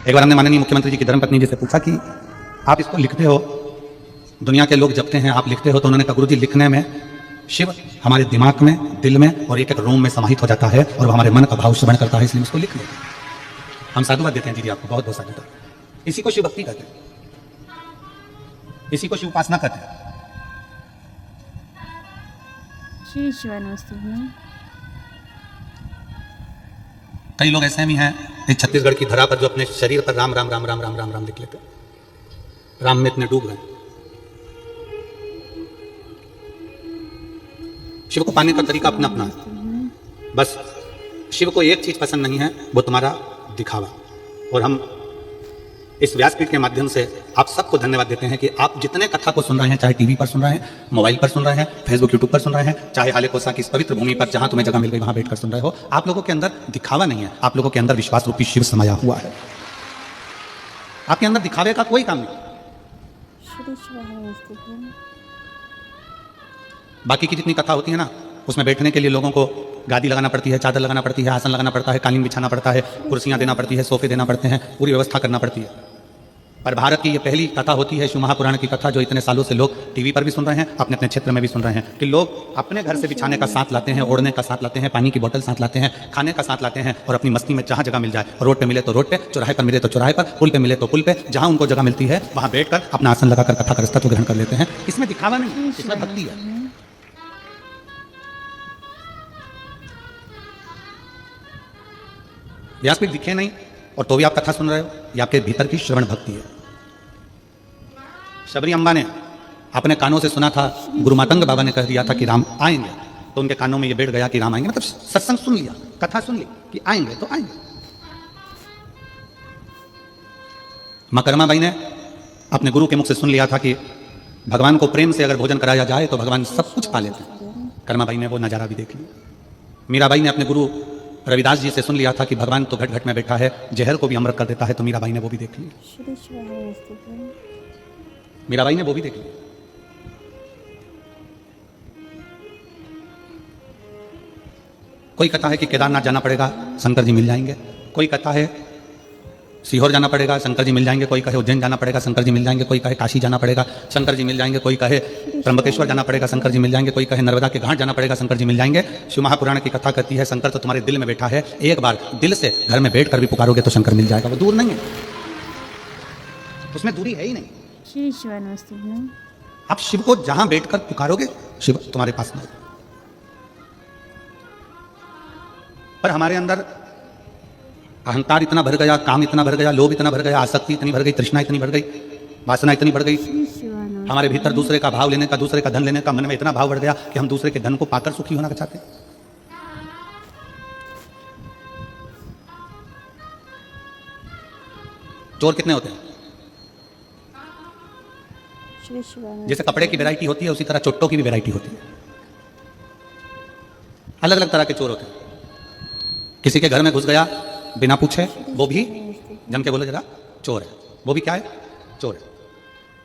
एक बार हमने माननीय मुख्यमंत्री जी की धर्मपत्नी जी से पूछा कि आप इसको लिखते हो, दुनिया के लोग जपते हैं, आप लिखते हो, तो उन्होंने कहा गुरु जी लिखने में शिव हमारे दिमाग में, दिल में और एक एक रूम में समाहित हो जाता है और वो हमारे मन का भाव श्रवण करता है, इसलिए उसको लिख लेते हैं। हम साधुवाद देते हैं दीदी आपको, बहुत बहुत साधुवाद। इसी को शिव भक्ति कहते हैं, इसी को शिव उपासना कहते हैं। कई लोग ऐसे भी हैं इस छत्तीसगढ़ की धरा पर जो अपने शरीर पर राम राम राम राम राम राम राम लिख लेते हैं, राम में इतने डूब गए। शिव को पाने का तरीका अपना अपना है, बस शिव को एक चीज पसंद नहीं है, वो तुम्हारा दिखावा। और हम इस व्यासपीठ के माध्यम से आप सबको धन्यवाद देते हैं कि आप जितने कथा को सुन रहे हैं, चाहे टीवी पर सुन रहे हैं, मोबाइल पर सुन रहे हैं, फेसबुक यूट्यूब पर सुन रहे हैं, चाहे हाले कोसा की इस पवित्र भूमि पर जहां तुम्हें जगह मिल गई वहां बैठकर सुन रहे हो, आप लोगों के अंदर दिखावा नहीं है, आप लोगों के अंदर विश्वास रूपी शिव समाया हुआ है। आपके अंदर दिखावे का कोई काम नहीं। बाकी की जितनी कथा होती है ना, उसमें बैठने के लिए लोगों को गादी लगाना पड़ती है, चादर लगाना पड़ती है, आसन लगाना पड़ता है, कालीन बिछाना पड़ता है, कुर्सियां देना पड़ती है, सोफे देना पड़ते हैं, पूरी व्यवस्था करना पड़ती है। पर भारत की ये पहली कथा होती है शिव महापुराण की कथा, जो इतने सालों से लोग टीवी पर भी सुन रहे हैं, अपने अपने क्षेत्र में भी सुन रहे हैं, कि लोग अपने घर से बिछाने का साथ लाते हैं, ओढ़ने का साथ लाते हैं, पानी की बोतल साथ लाते हैं, खाने का साथ लाते हैं, और अपनी मस्ती में जहां जगह मिल जाए, रोड पे मिले तो रोड पे, चौराहे पर मिले तो चौराहे पर, पुल पे मिले तो पुल पे, जहां उनको जगह मिलती है वहां बैठकर अपना आसन लगाकर कथा का रस्तत्व ग्रहण कर लेते हैं। इसमें दिखावा नहीं, इसमें भक्ति है। व्यासपीठ दिखे नहीं और तो भी आप कथा सुन रहे हो, ये आपके भीतर की श्रवण भक्ति है। शबरी अम्बा ने अपने कानों से सुना था, गुरु मातंग बाबा ने कह दिया था कि राम आएंगे, तो उनके कानों में ये बैठ गया कि राम आएंगे, मतलब सत्संग सुन लिया, कथा सुन ली कि आएंगे तो आएंगे। मां कर्मा बाई ने अपने गुरु के मुख से सुन लिया था कि भगवान को प्रेम से अगर भोजन कराया जाए तो भगवान सब कुछ पा लेते हैं। कर्मा बाई ने वो नजारा भी देख लिया। मीराबाई ने अपने गुरु रविदास जी से सुन लिया था कि भगवान तो घट घट में बैठा है, जहर को भी अमृत कर देता है, तो मीराबाई ने वो भी देख लिया। मीराबाई ने वो भी देख लिया। कोई कहता है कि केदारनाथ जाना पड़ेगा, शंकर जी मिल जाएंगे। कोई कहता है सीहोर जाना पड़ेगा, शंकर जी मिल जाएंगे। कोई कहे उज्जैन जाना पड़ेगा, शंकर जी मिल जाएंगे। कोई कहे काशी जाना पड़ेगा, शंकर जी मिल जाएंगे। कोई कहे त्र्यंबकेश्वर जाना पड़ेगा, शंकर जी मिल जाएंगे। कोई कहे नर्मदा के घाट जाना पड़ेगा, शंकर जी मिल जाएंगे। शिव महापुराण की कथा कहती है शंकर तो तुम्हारे दिल में बैठा है, एक बार दिल से घर में बैठ कर भी पुकारोगे तो शंकर मिल जाएगा। वो दूर नहीं है, उसमें दूरी है ही नहीं। आप शिव को जहां बैठकर पुकारोगे शिव तुम्हारे पास नहीं। पर हमारे अंदर अहंकार इतना भर गया, काम इतना भर गया, लोभ इतना भर गया, आसक्ति इतनी भर गई, तृष्णा इतनी भर गई, वासना इतनी बढ़ गई, हमारे भीतर दूसरे का भाव लेने का, दूसरे का धन लेने का मन में इतना भाव बढ़ गया कि हम दूसरे के धन को पाकर सुखी होना चाहते हैं। चोर कितने होते हैं? जैसे कपड़े की वैरायटी होती है उसी तरह चोटों की भी वैरायटी होती है। अलग अलग तरह के चोर होते हैं। किसी के घर में घुस गया बिना पूछे, वो भी जम के बोलो जरा चोर है, वो भी क्या है? चोर है।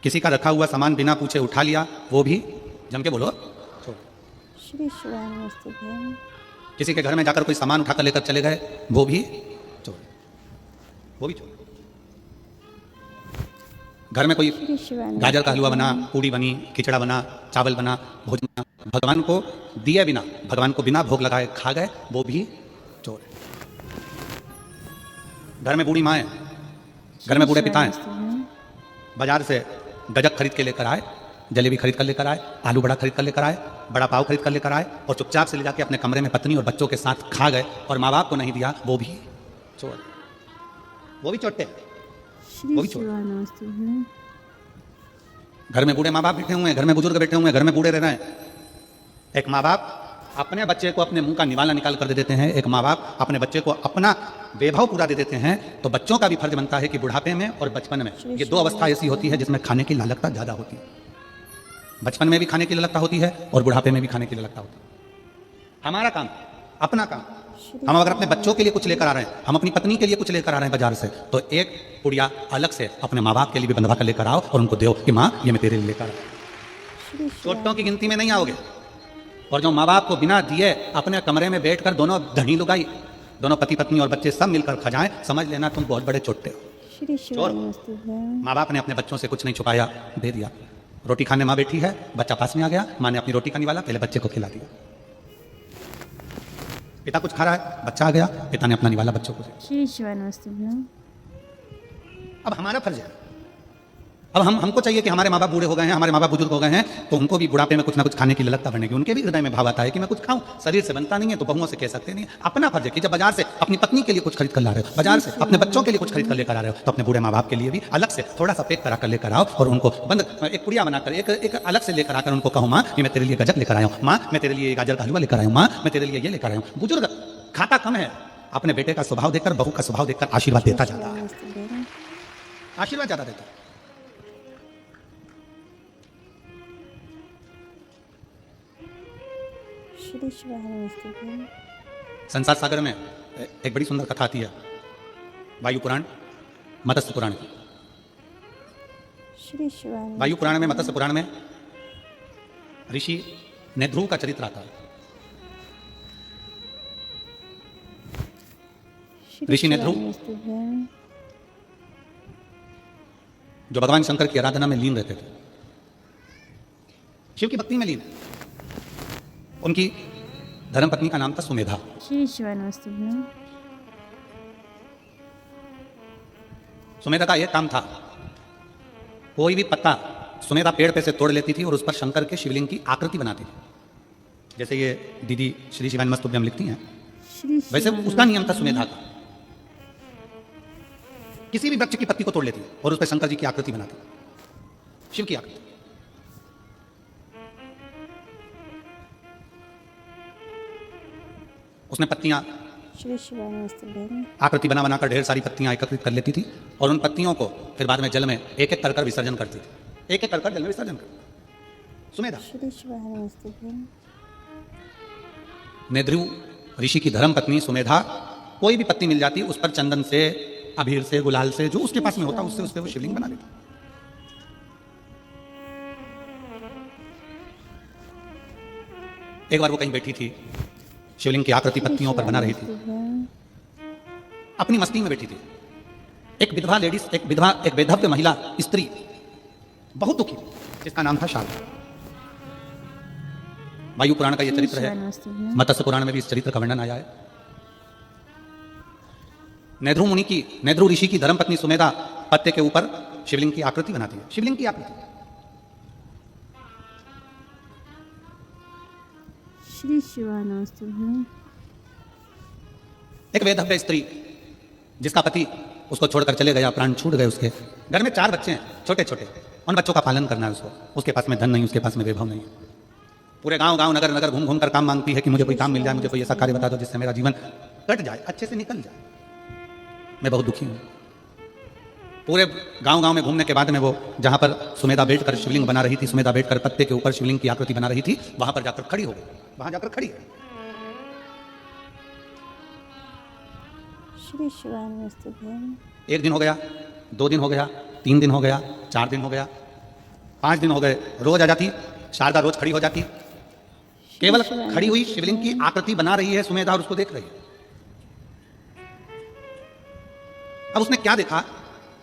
किसी का रखा हुआ सामान बिना पूछे उठा लिया, वो भी जम के बोलो चोर। किसी के घर में जाकर कोई सामान उठाकर लेकर चले गए, वो भी चोर, वो भी चोर। घर में कोई गाजर का हलवा बना, पूड़ी बनी, खिचड़ा बना, चावल बना, भोजन बना, भगवान को दिए बिना, भगवान को बिना भोग लगाए खा गए, वो भी चोर है। घर में बूढ़ी माँ है, घर में बूढ़े पिता हैं, बाजार से गजक खरीद के लेकर आए, जलेबी खरीद कर लेकर आए, आलू बड़ा खरीद कर लेकर आए, बड़ा पाव खरीद कर लेकर आए, और चुपचाप से ले जाके अपने कमरे में पत्नी और बच्चों के साथ खा गए और माँ बाप को नहीं दिया, वो भी चोर, वो भी चोटे, वो भी चोर। घर में बूढ़े माँ बाप बैठे हुए हैं, घर में बुजुर्ग बैठे हुए हैं, घर में बूढ़े रह रहे हैं। एक माँ बाप अपने बच्चे को अपने मुंह का निवाला निकाल कर दे देते हैं, एक माँ बाप अपने बच्चे को अपना वैभव पूरा दे देते हैं। तो बच्चों का भी फर्ज बनता है कि बुढ़ापे में और बचपन में, ये दो अवस्था ऐसी होती है जिसमें खाने की लालकता ज्यादा होती है। बचपन में भी खाने की लालकता होती है और बुढ़ापे में भी खाने की लालकता होती है। हमारा काम, अपना काम, हम अगर अपने बच्चों के लिए कुछ लेकर आ रहे हैं, हम अपनी पत्नी के लिए कुछ लेकर आ रहे हैं बाजार से, तो एक पुड़िया अलग से अपने माँ बाप के लिए भी बंधवा कर लेकर आओ और उनको दो कि माँ ये मैं तेरे लिए लेकर आया। चोटों की गिनती में नहीं आओगे। और जो माँ बाप को बिना दिए अपने कमरे में बैठकर दोनों धनी लुगाई, दोनों पति पत्नी और बच्चे सब मिलकर खजाएं, समझ लेना तुम बहुत बड़े चोटे हो। श्री चोर। शिवानमस्तु भ्याम। माँ बाप ने अपने बच्चों से कुछ नहीं छुपाया, दे दिया। रोटी खाने माँ बैठी है, बच्चा पास में आ गया, माँ ने अपनी रोटी का निवाला पहले बच्चे को खिला दिया। पिता कुछ खा रहा है, बच्चा आ गया, पिता ने अपना निवाला बच्चों को दिया। श्री शिवानमस्तु भ्याम। अब हमारा फर्ज है, अब हमको चाहिए कि हमारे माँ बाप बूढ़े हो गए हैं, हमारे माँ बाप बुजुर्ग हो गए हैं, तो उनको भी बुढ़ापे में कुछ ना कुछ खाने की ललकता बढ़ने की, उनके भी हृदय में भाव आता है कि मैं कुछ खाऊं। शरीर से बनता नहीं है तो बहुओं से कह सकते नहीं। अपना फर्ज है कि जब बाजार से अपनी पत्नी के लिए कुछ खरीद कर ला रहे हो, बाजार से अपने बच्चों के लिए कुछ खरीद कर लेकर आ रहे हो, तो अपने बूढ़े माँ बाप के लिए भी अलग से थोड़ा सा पैक करा कर लेकर आओ और उनको बंद एक पुड़िया बनाकर एक अलग से लेकर आकर उनको कहो, माँ ये मैं तेरे लिए गजक लेकर आया हूँ, माँ मैं तेरे लिए गाजर का हलवा लेकर आया हूँ, माँ मैं तेरे लिए ये लेकर आया हूँ। बुजुर्ग खाता कम है, अपने बेटे का स्वभाव देखकर, बहू का स्वभाव देखकर आशीर्वाद देता जाता है, शिवानमस्तु भ्याम। आशीर्वाद ज्यादा देता है। श्री शिवानमस्तु भ्याम। संसार सागर में एक बड़ी सुंदर कथा आती है, वायु पुराण मत्स्य पुराण की। श्री शिवानमस्तु। वायु पुराण में, मत्स्य पुराण में ऋषि नेध्रुव का चरित्र आता है। श्री ऋषि नेध्रुव शिवानमस्तु भ्याम। जो भगवान शंकर की आराधना में लीन रहते थे, शिव की भक्ति में लीन। उनकी धर्मपत्नी का नाम था सुमेधा। श्री शिवानमस्तु भ्याम। सुमेधा का यह काम था, कोई भी पत्ता सुमेधा पेड़ पे से तोड़ लेती थी और उस पर शंकर के शिवलिंग की आकृति बनाती थी। जैसे ये दीदी श्री शिवानमस्तुभ्यम लिखती हैं, श्री वैसे उसका नियम था सुमेधा का। किसी भी वृक्ष की पत्ती को तोड़ लेती और उस पर शंकर जी की आकृति बनाती, शिव की आकृति। उसने पत्तियां श्री शिवानमस्तु भ्याम। आकृति बना बनाकर ढेर सारी पत्तियां एकत्रित कर लेती थी और उन पत्तियों को फिर बाद में जल में एक एक कर विसर्जन करती थी, एक एक कर जल में विसर्जन करती सुमेधा। श्री शिवानमस्तु भ्याम। नेध्रुव ऋषि की धर्म पत्नी सुमेधा कोई भी पत्ती मिल जाती, उस पर चंदन से, अबीर से, गुलाल से, जो उसके पास में होता उससे उससे वो शिवलिंग बना देती। एक बार वो कहीं बैठी थी, शिवलिंग की आकृति पत्तियों पर बना रही थी, अपनी मस्ती में बैठी थी। एक विधवा लेडीज, एक बेधव्य महिला स्त्री, बहुत दुखी, जिसका नाम था शारदा। वायु पुराण का यह चरित्र है, मत्स्य पुराण में भी इस चरित्र का वर्णन आया है। नेध्रु ऋषि की धर्मपत्नी सुमेधा पत्ते के ऊपर शिवलिंग की आकृति बनाती है, शिवलिंग की आकृति। श्री शिवानमस्तु भ्याम। एक वेधव्य स्त्री जिसका पति उसको छोड़कर चले गया, प्राण छूट गए उसके। घर में 4 बच्चे हैं, छोटे छोटे, उन बच्चों का पालन करना है उसको। उसके पास में धन नहीं, उसके पास में वैभव नहीं। पूरे गांव नगर नगर घूम घूम कर काम मांगती है कि मुझे कोई काम मिल जाए, मुझे कोई ऐसा कार्य बता दो जिससे मेरा जीवन कट जाए, अच्छे से निकल जाए, मैं बहुत दुखी हूं। पूरे गांव में घूमने के बाद में वो जहां पर सुमेधा बैठकर शिवलिंग बना रही थी, सुमेधा बैठकर पत्ते के ऊपर शिवलिंग की आकृति बना रही थी, वहां पर जाकर खड़ी हो गई, वहां जाकर खड़ी है। श्री शिवानमस्तु भ्याम। 1 दिन हो गया, 2 दिन हो गया, 3 दिन हो गया, 4 दिन हो गया, 5 दिन हो गए, रोज आ जाती शारदा, रोज खड़ी हो जाती, केवल खड़ी हुई शिवलिंग की आकृति बना रही है सुमेधा और उसको देख रही है। अब उसने क्या देखा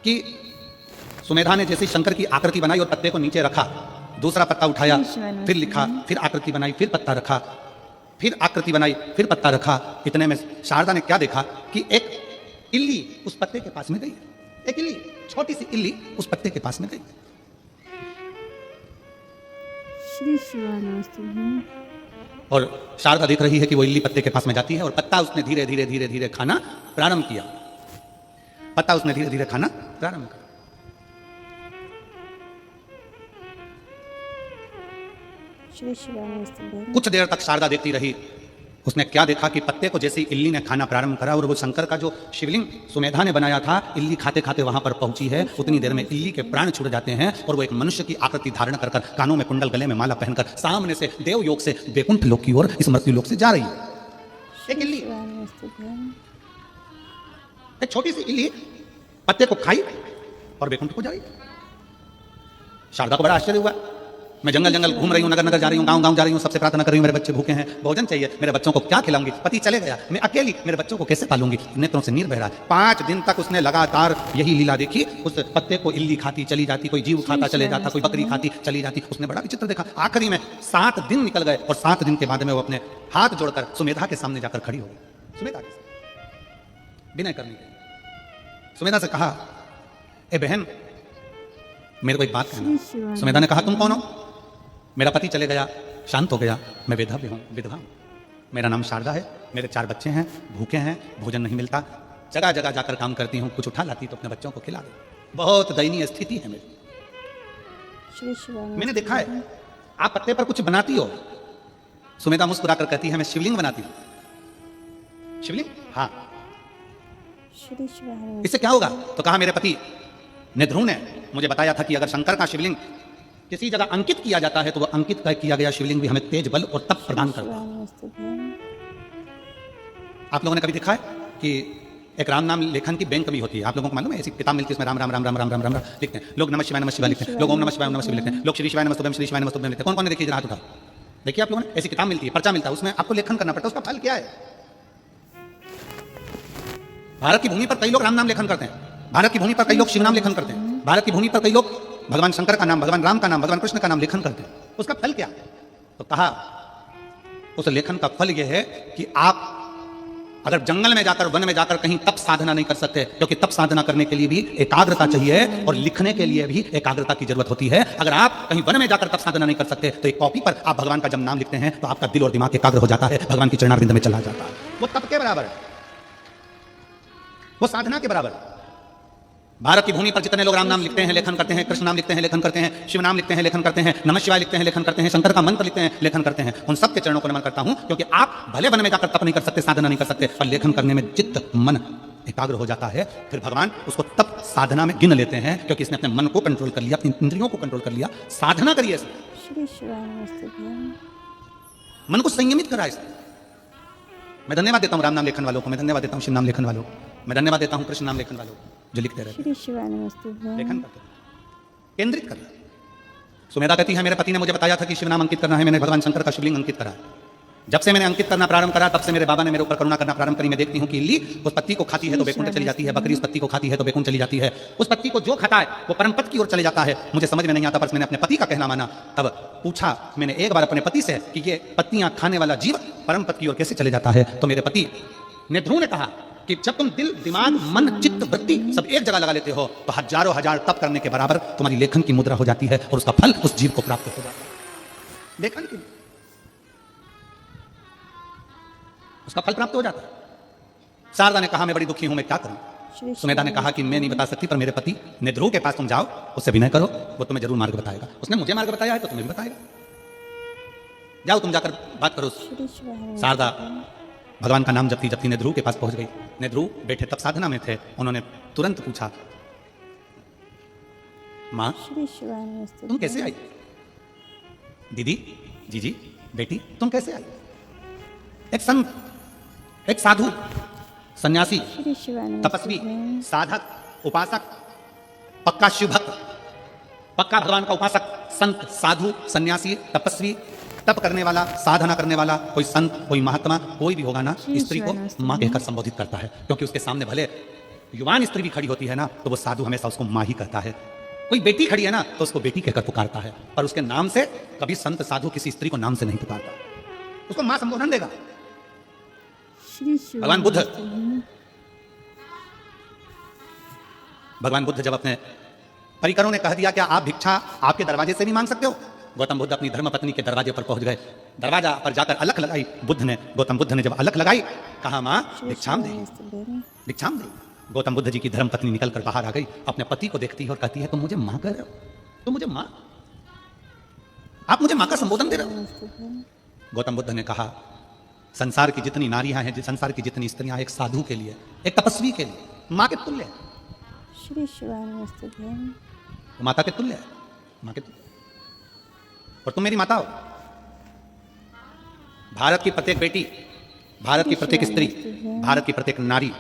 कि सुमेधा ने जैसे शंकर की आकृति बनाई और पत्ते को नीचे रखा, दूसरा पत्ता उठाया, फिर लिखा, फिर आकृति बनाई, फिर पत्ता रखा, फिर आकृति बनाई, फिर पत्ता रखा। इतने में शारदा ने क्या देखा कि एक इल्ली उस पत्ते के पास में गई, एक इल्ली, छोटी सी इल्ली उस पत्ते के पास में गई। श्री शिवानमस्तु भ्याम। और शारदा देख रही है कि वो इल्ली पत्ते के पास में जाती है और पत्ता उसने धीरे धीरे धीरे धीरे खाना प्रारंभ किया, पत्ता उसने धीरे धीरे खाना प्रारंभ किया। श्री शिवानमस्तु भ्याम। कुछ देर तक शारदा देखती रही। उसने क्या देखा कि पत्ते को जैसे इल्ली ने खाना प्रारंभ करा और वो शंकर का जो शिवलिंग सुमेधा ने बनाया था, इल्ली खाते खाते वहां पर पहुंची है, उतनी देर में इल्ली के प्राण छूट जाते हैं और वो एक मनुष्य की आकृति धारण कर कानों में कुंडल, गले में माला पहनकर सामने से देव योग से वैकुंठ लोक की ओर, इस मृत्यु लोक से जा रही है। एक इल्ली, एक छोटी सी इल्ली पत्ते को खाई और वैकुंठ को जाई। शारदा को बड़ा आश्चर्य हुआ, मैं जंगल जंगल घूम रही हूँ, नगर नगर जा रही हूँ, गांव गांव जा रही हूँ, सबसे प्रार्थना कर रही हूँ, मेरे बच्चे भूखे हैं, भोजन चाहिए, मेरे बच्चों को क्या खिलाऊंगी, पति चले गया, मैं अकेली मेरे बच्चों को कैसे पालूंगी, नेत्रों से नीर बह रहा है। 5 दिन तक उसने लगातार यही लीला देखी। उस पत्ते को इल्ली खाती चली जाती, कोई जीव खाता चले जाता, कोई बकरी खाती चली जाती। उसने बड़ा विचित्र देखा। आखिरी में 7 दिन निकल गए और 7 दिन के बाद में वो अपने हाथ जोड़कर सुमेधा के सामने जाकर खड़ी हो गई। सुमेधा के सामने विनय करने के सुमेधा से कहा, ए बहन मेरे को एक बात कहना। सुमेधा ने कहा, तुम कौन हो? मेरा पति चले गया, शांत हो गया, मैं विधवा हूँ, विधवा हूँ। मेरा नाम शारदा है, मेरे 4 बच्चे हैं, भूखे हैं, भोजन नहीं मिलता, जगह जगह जाकर काम करती हूँ, कुछ उठा लाती तो अपने बच्चों को खिला दे। बहुत दयनीय स्थिति है मेरी। श्री शिवानंद मैंने देखा है आप पत्ते पर कुछ बनाती हो। सुमेधा मुस्कुराकर कहती है, मैं शिवलिंग बनाती हूँ। शिवलिंग? हाँ। श्री शिवानंद इससे क्या होगा? तो कहा, मेरे पति निध्रुव ने मुझे बताया था कि अगर शंकर का शिवलिंग किसी जगह अंकित किया जाता है तो वह अंकित किया गया शिवलिंग भी हमें तेज बल और तप प्रदान करता है। आप लोगों ने कभी देखा है कि एक राम नाम लेखन की बैंक भी होती है? आप लोगों को मालूम है? ऐसी किताब मिलती है, उसमें राम राम राम राम राम राम राम राम लिखते हैं लोग, नमः शिवाय लिखते हैं लोग, ओम नमः शिवाय लिखते हैं लोग, श्री शिवाय नमस्तुभ्यम श्री शिवाय नमस्तुभ्यम लिखते हैं। कौन कौन ने देखी हाथ उठा? देखिए आप लोगों ने, ऐसी किताब मिलती है, पर्चा मिलता है, उसमें आपको लेखन करना पड़ता है। उसका फल क्या है? भारत की भूमि पर कई लोग राम नाम लेखन करते हैं, भारत की भूमि पर कई लोग शिव नाम लेखन करते हैं, भारत की भूमि पर कई लोग भगवान शंकर का नाम, भगवान राम का नाम, भगवान कृष्ण का नाम लेखन करते हैं। उसका फल क्या? तो कहा, उस लेखन का फल यह है कि आप अगर जंगल में जाकर, वन में जाकर कहीं तप साधना नहीं कर सकते, क्योंकि तप साधना करने के लिए भी एकाग्रता चाहिए और लिखने के लिए भी एकाग्रता की जरूरत होती है। अगर आप कहीं वन में जाकर तप साधना नहीं कर सकते तो एक कॉपी पर आप भगवान का जब नाम लिखते हैं तो आपका दिल और दिमाग एकाग्र हो जाता है, भगवान की चरणारविंद में चला जाता है। वो तप के बराबर है, वो साधना के बराबर है। भारत की भूमि पर जितने लोग राम नाम लिखते हैं, लेखन करते हैं, कृष्ण नाम लिखते हैं, लेखन करते हैं, शिव नाम लिखते हैं, लेखन करते हैं, नमः शिवाय लिखते हैं, लेखन करते हैं, शंकर का मंत्र लिखते हैं, लेखन करते हैं, उन सबके चरणों को नमन करता हूं, क्योंकि आप भले वन में जाकर तप नहीं कर सकते, साधना नहीं कर सकते, पर लेखन करने में चित्त मन एकाग्र हो जाता है। फिर भगवान उसको तप साधना में गिन लेते हैं, क्योंकि इसने अपने मन को कंट्रोल कर लिया, अपनी इंद्रियों को कंट्रोल कर लिया। साधना करिए इसने, श्री शिवानंद मन को संयमित करा इसने। मैं धन्यवाद देता हूं राम नाम लेखन वालों को, मैं धन्यवाद देता हूं शिव नाम लेखन वालों को, मैं धन्यवाद देता हूं कृष्ण नाम लेखन वालों को, जो लिखते रहते श्री शिवानंद लेखन करते केंद्रित करना। सुमेधा कहती है, मेरे पति ने मुझे बताया था कि शिव नाम अंकित करना है, मैंने भगवान शंकर का शिवलिंग अंकित करा है। जब से मैंने अंकित करना प्रारंभ करा, तब से मेरे बाबा ने मेरे ऊपर करुणा करना प्रारंभ करी। मैं देखती हूँ कि इल्ली उस पत्ती को खाती है तो बैकुंठ चली जाती है, बकरी उस पत्ती को खाती है तो बैकुंठ चली जाती है। उस पत्ती को जो खाता है वो परम पद की ओर चले जाता है। मुझे समझ में नहीं आता, पर मैंने अपने पति का कहना माना। तब पूछा मैंने एक बार अपने पति से कि ये पत्तियां खाने वाला जीव परम पद की ओर कैसे चले जाता है? तो मेरे पति निध्रुव ने कहा कि जब तुम दिल, दिमाग, मन, चित्त, वृत्ति सब एक जगह लगा लेते हो तो हजारों हजार तप करने के बराबर तुम्हारी लेखन की मुद्रा हो जाती है और उसका फल उस जीव को प्राप्त हो जाता है। लेखन की उसका फल प्राप्त हो जाता है। शारदा ने कहा, मैं बड़ी दुखी हूं, मैं क्या करूं? सुमेधा ने कहा कि मैं नहीं बता सकती, पर मेरे पति निध्रुव के पास तुम जाओ, उससे विनय करो, वो तुम्हें जरूर मार्ग बताएगा। उसने मुझे मार्ग बताया है तो तुम्हें भी बताएगा। जाओ तुम जाकर बात करो। शारदा भगवान का नाम जपती जपती निध्रुव के पास पहुंच गई। निध्रुव बैठे तप साधना में थे। उन्होंने तुरंत पूछा, मां तुम कैसे आई? दीदी, जीजी, बेटी तुम कैसे आई? एक संत, एक साधु, सन्यासी, तपस्वी, साधक, उपासक, पक्का शिव भक्त, पक्का भगवान का उपासक, संत, साधु, सन्यासी, तपस्वी, तप करने वाला, साधना करने वाला, कोई संत, कोई महात्मा, कोई भी होगा ना, स्त्री को मां कहकर संबोधित करता है, क्योंकि उसके सामने भले युवान स्त्री भी खड़ी होती है ना, तो वो साधु हमेशा उसको मां ही कहता है। कोई बेटी खड़ी है ना, तो उसको बेटी कहकर पुकारता है, पर उसके नाम से कभी संत साधु किसी स्त्री को नाम से नहीं पुकारता, उसको मां संबोधन देगा। भगवान बुद्ध जब अपने परिकरों ने कह दिया क्या आप भिक्षा आपके दरवाजे से भी मांग सकते हो, गौतम बुद्ध अपनी धर्मपत्नी के दरवाजे पर पहुंच गए। दरवाजा पर जाकर अलख लगाई गौतम बुद्ध ने जब अलख लगाई, कहा मां भिक्षाम दे, भिक्षाम दे। गौतम बुद्ध जी की धर्मपत्नी निकलकर बाहर आ गई, अपने पति को देखती है और कहती है तुम मुझे मां कह रहे हो, तुम मुझे मां, आप मुझे मां का संबोधन दे रहे हो। गौतम बुद्ध ने कहा संसार की जितनी नारियां हैं, संसार की जितनी स्त्रियां, एक साधु के लिए, एक तपस्वी के लिए मां के तुल्य है। माता के तुल्य है, मां के तुल्य। और तुम मेरी माता हो। भारत की प्रत्येक बेटी, भारत की प्रत्येक स्त्री, भारत की प्रत्येक नारी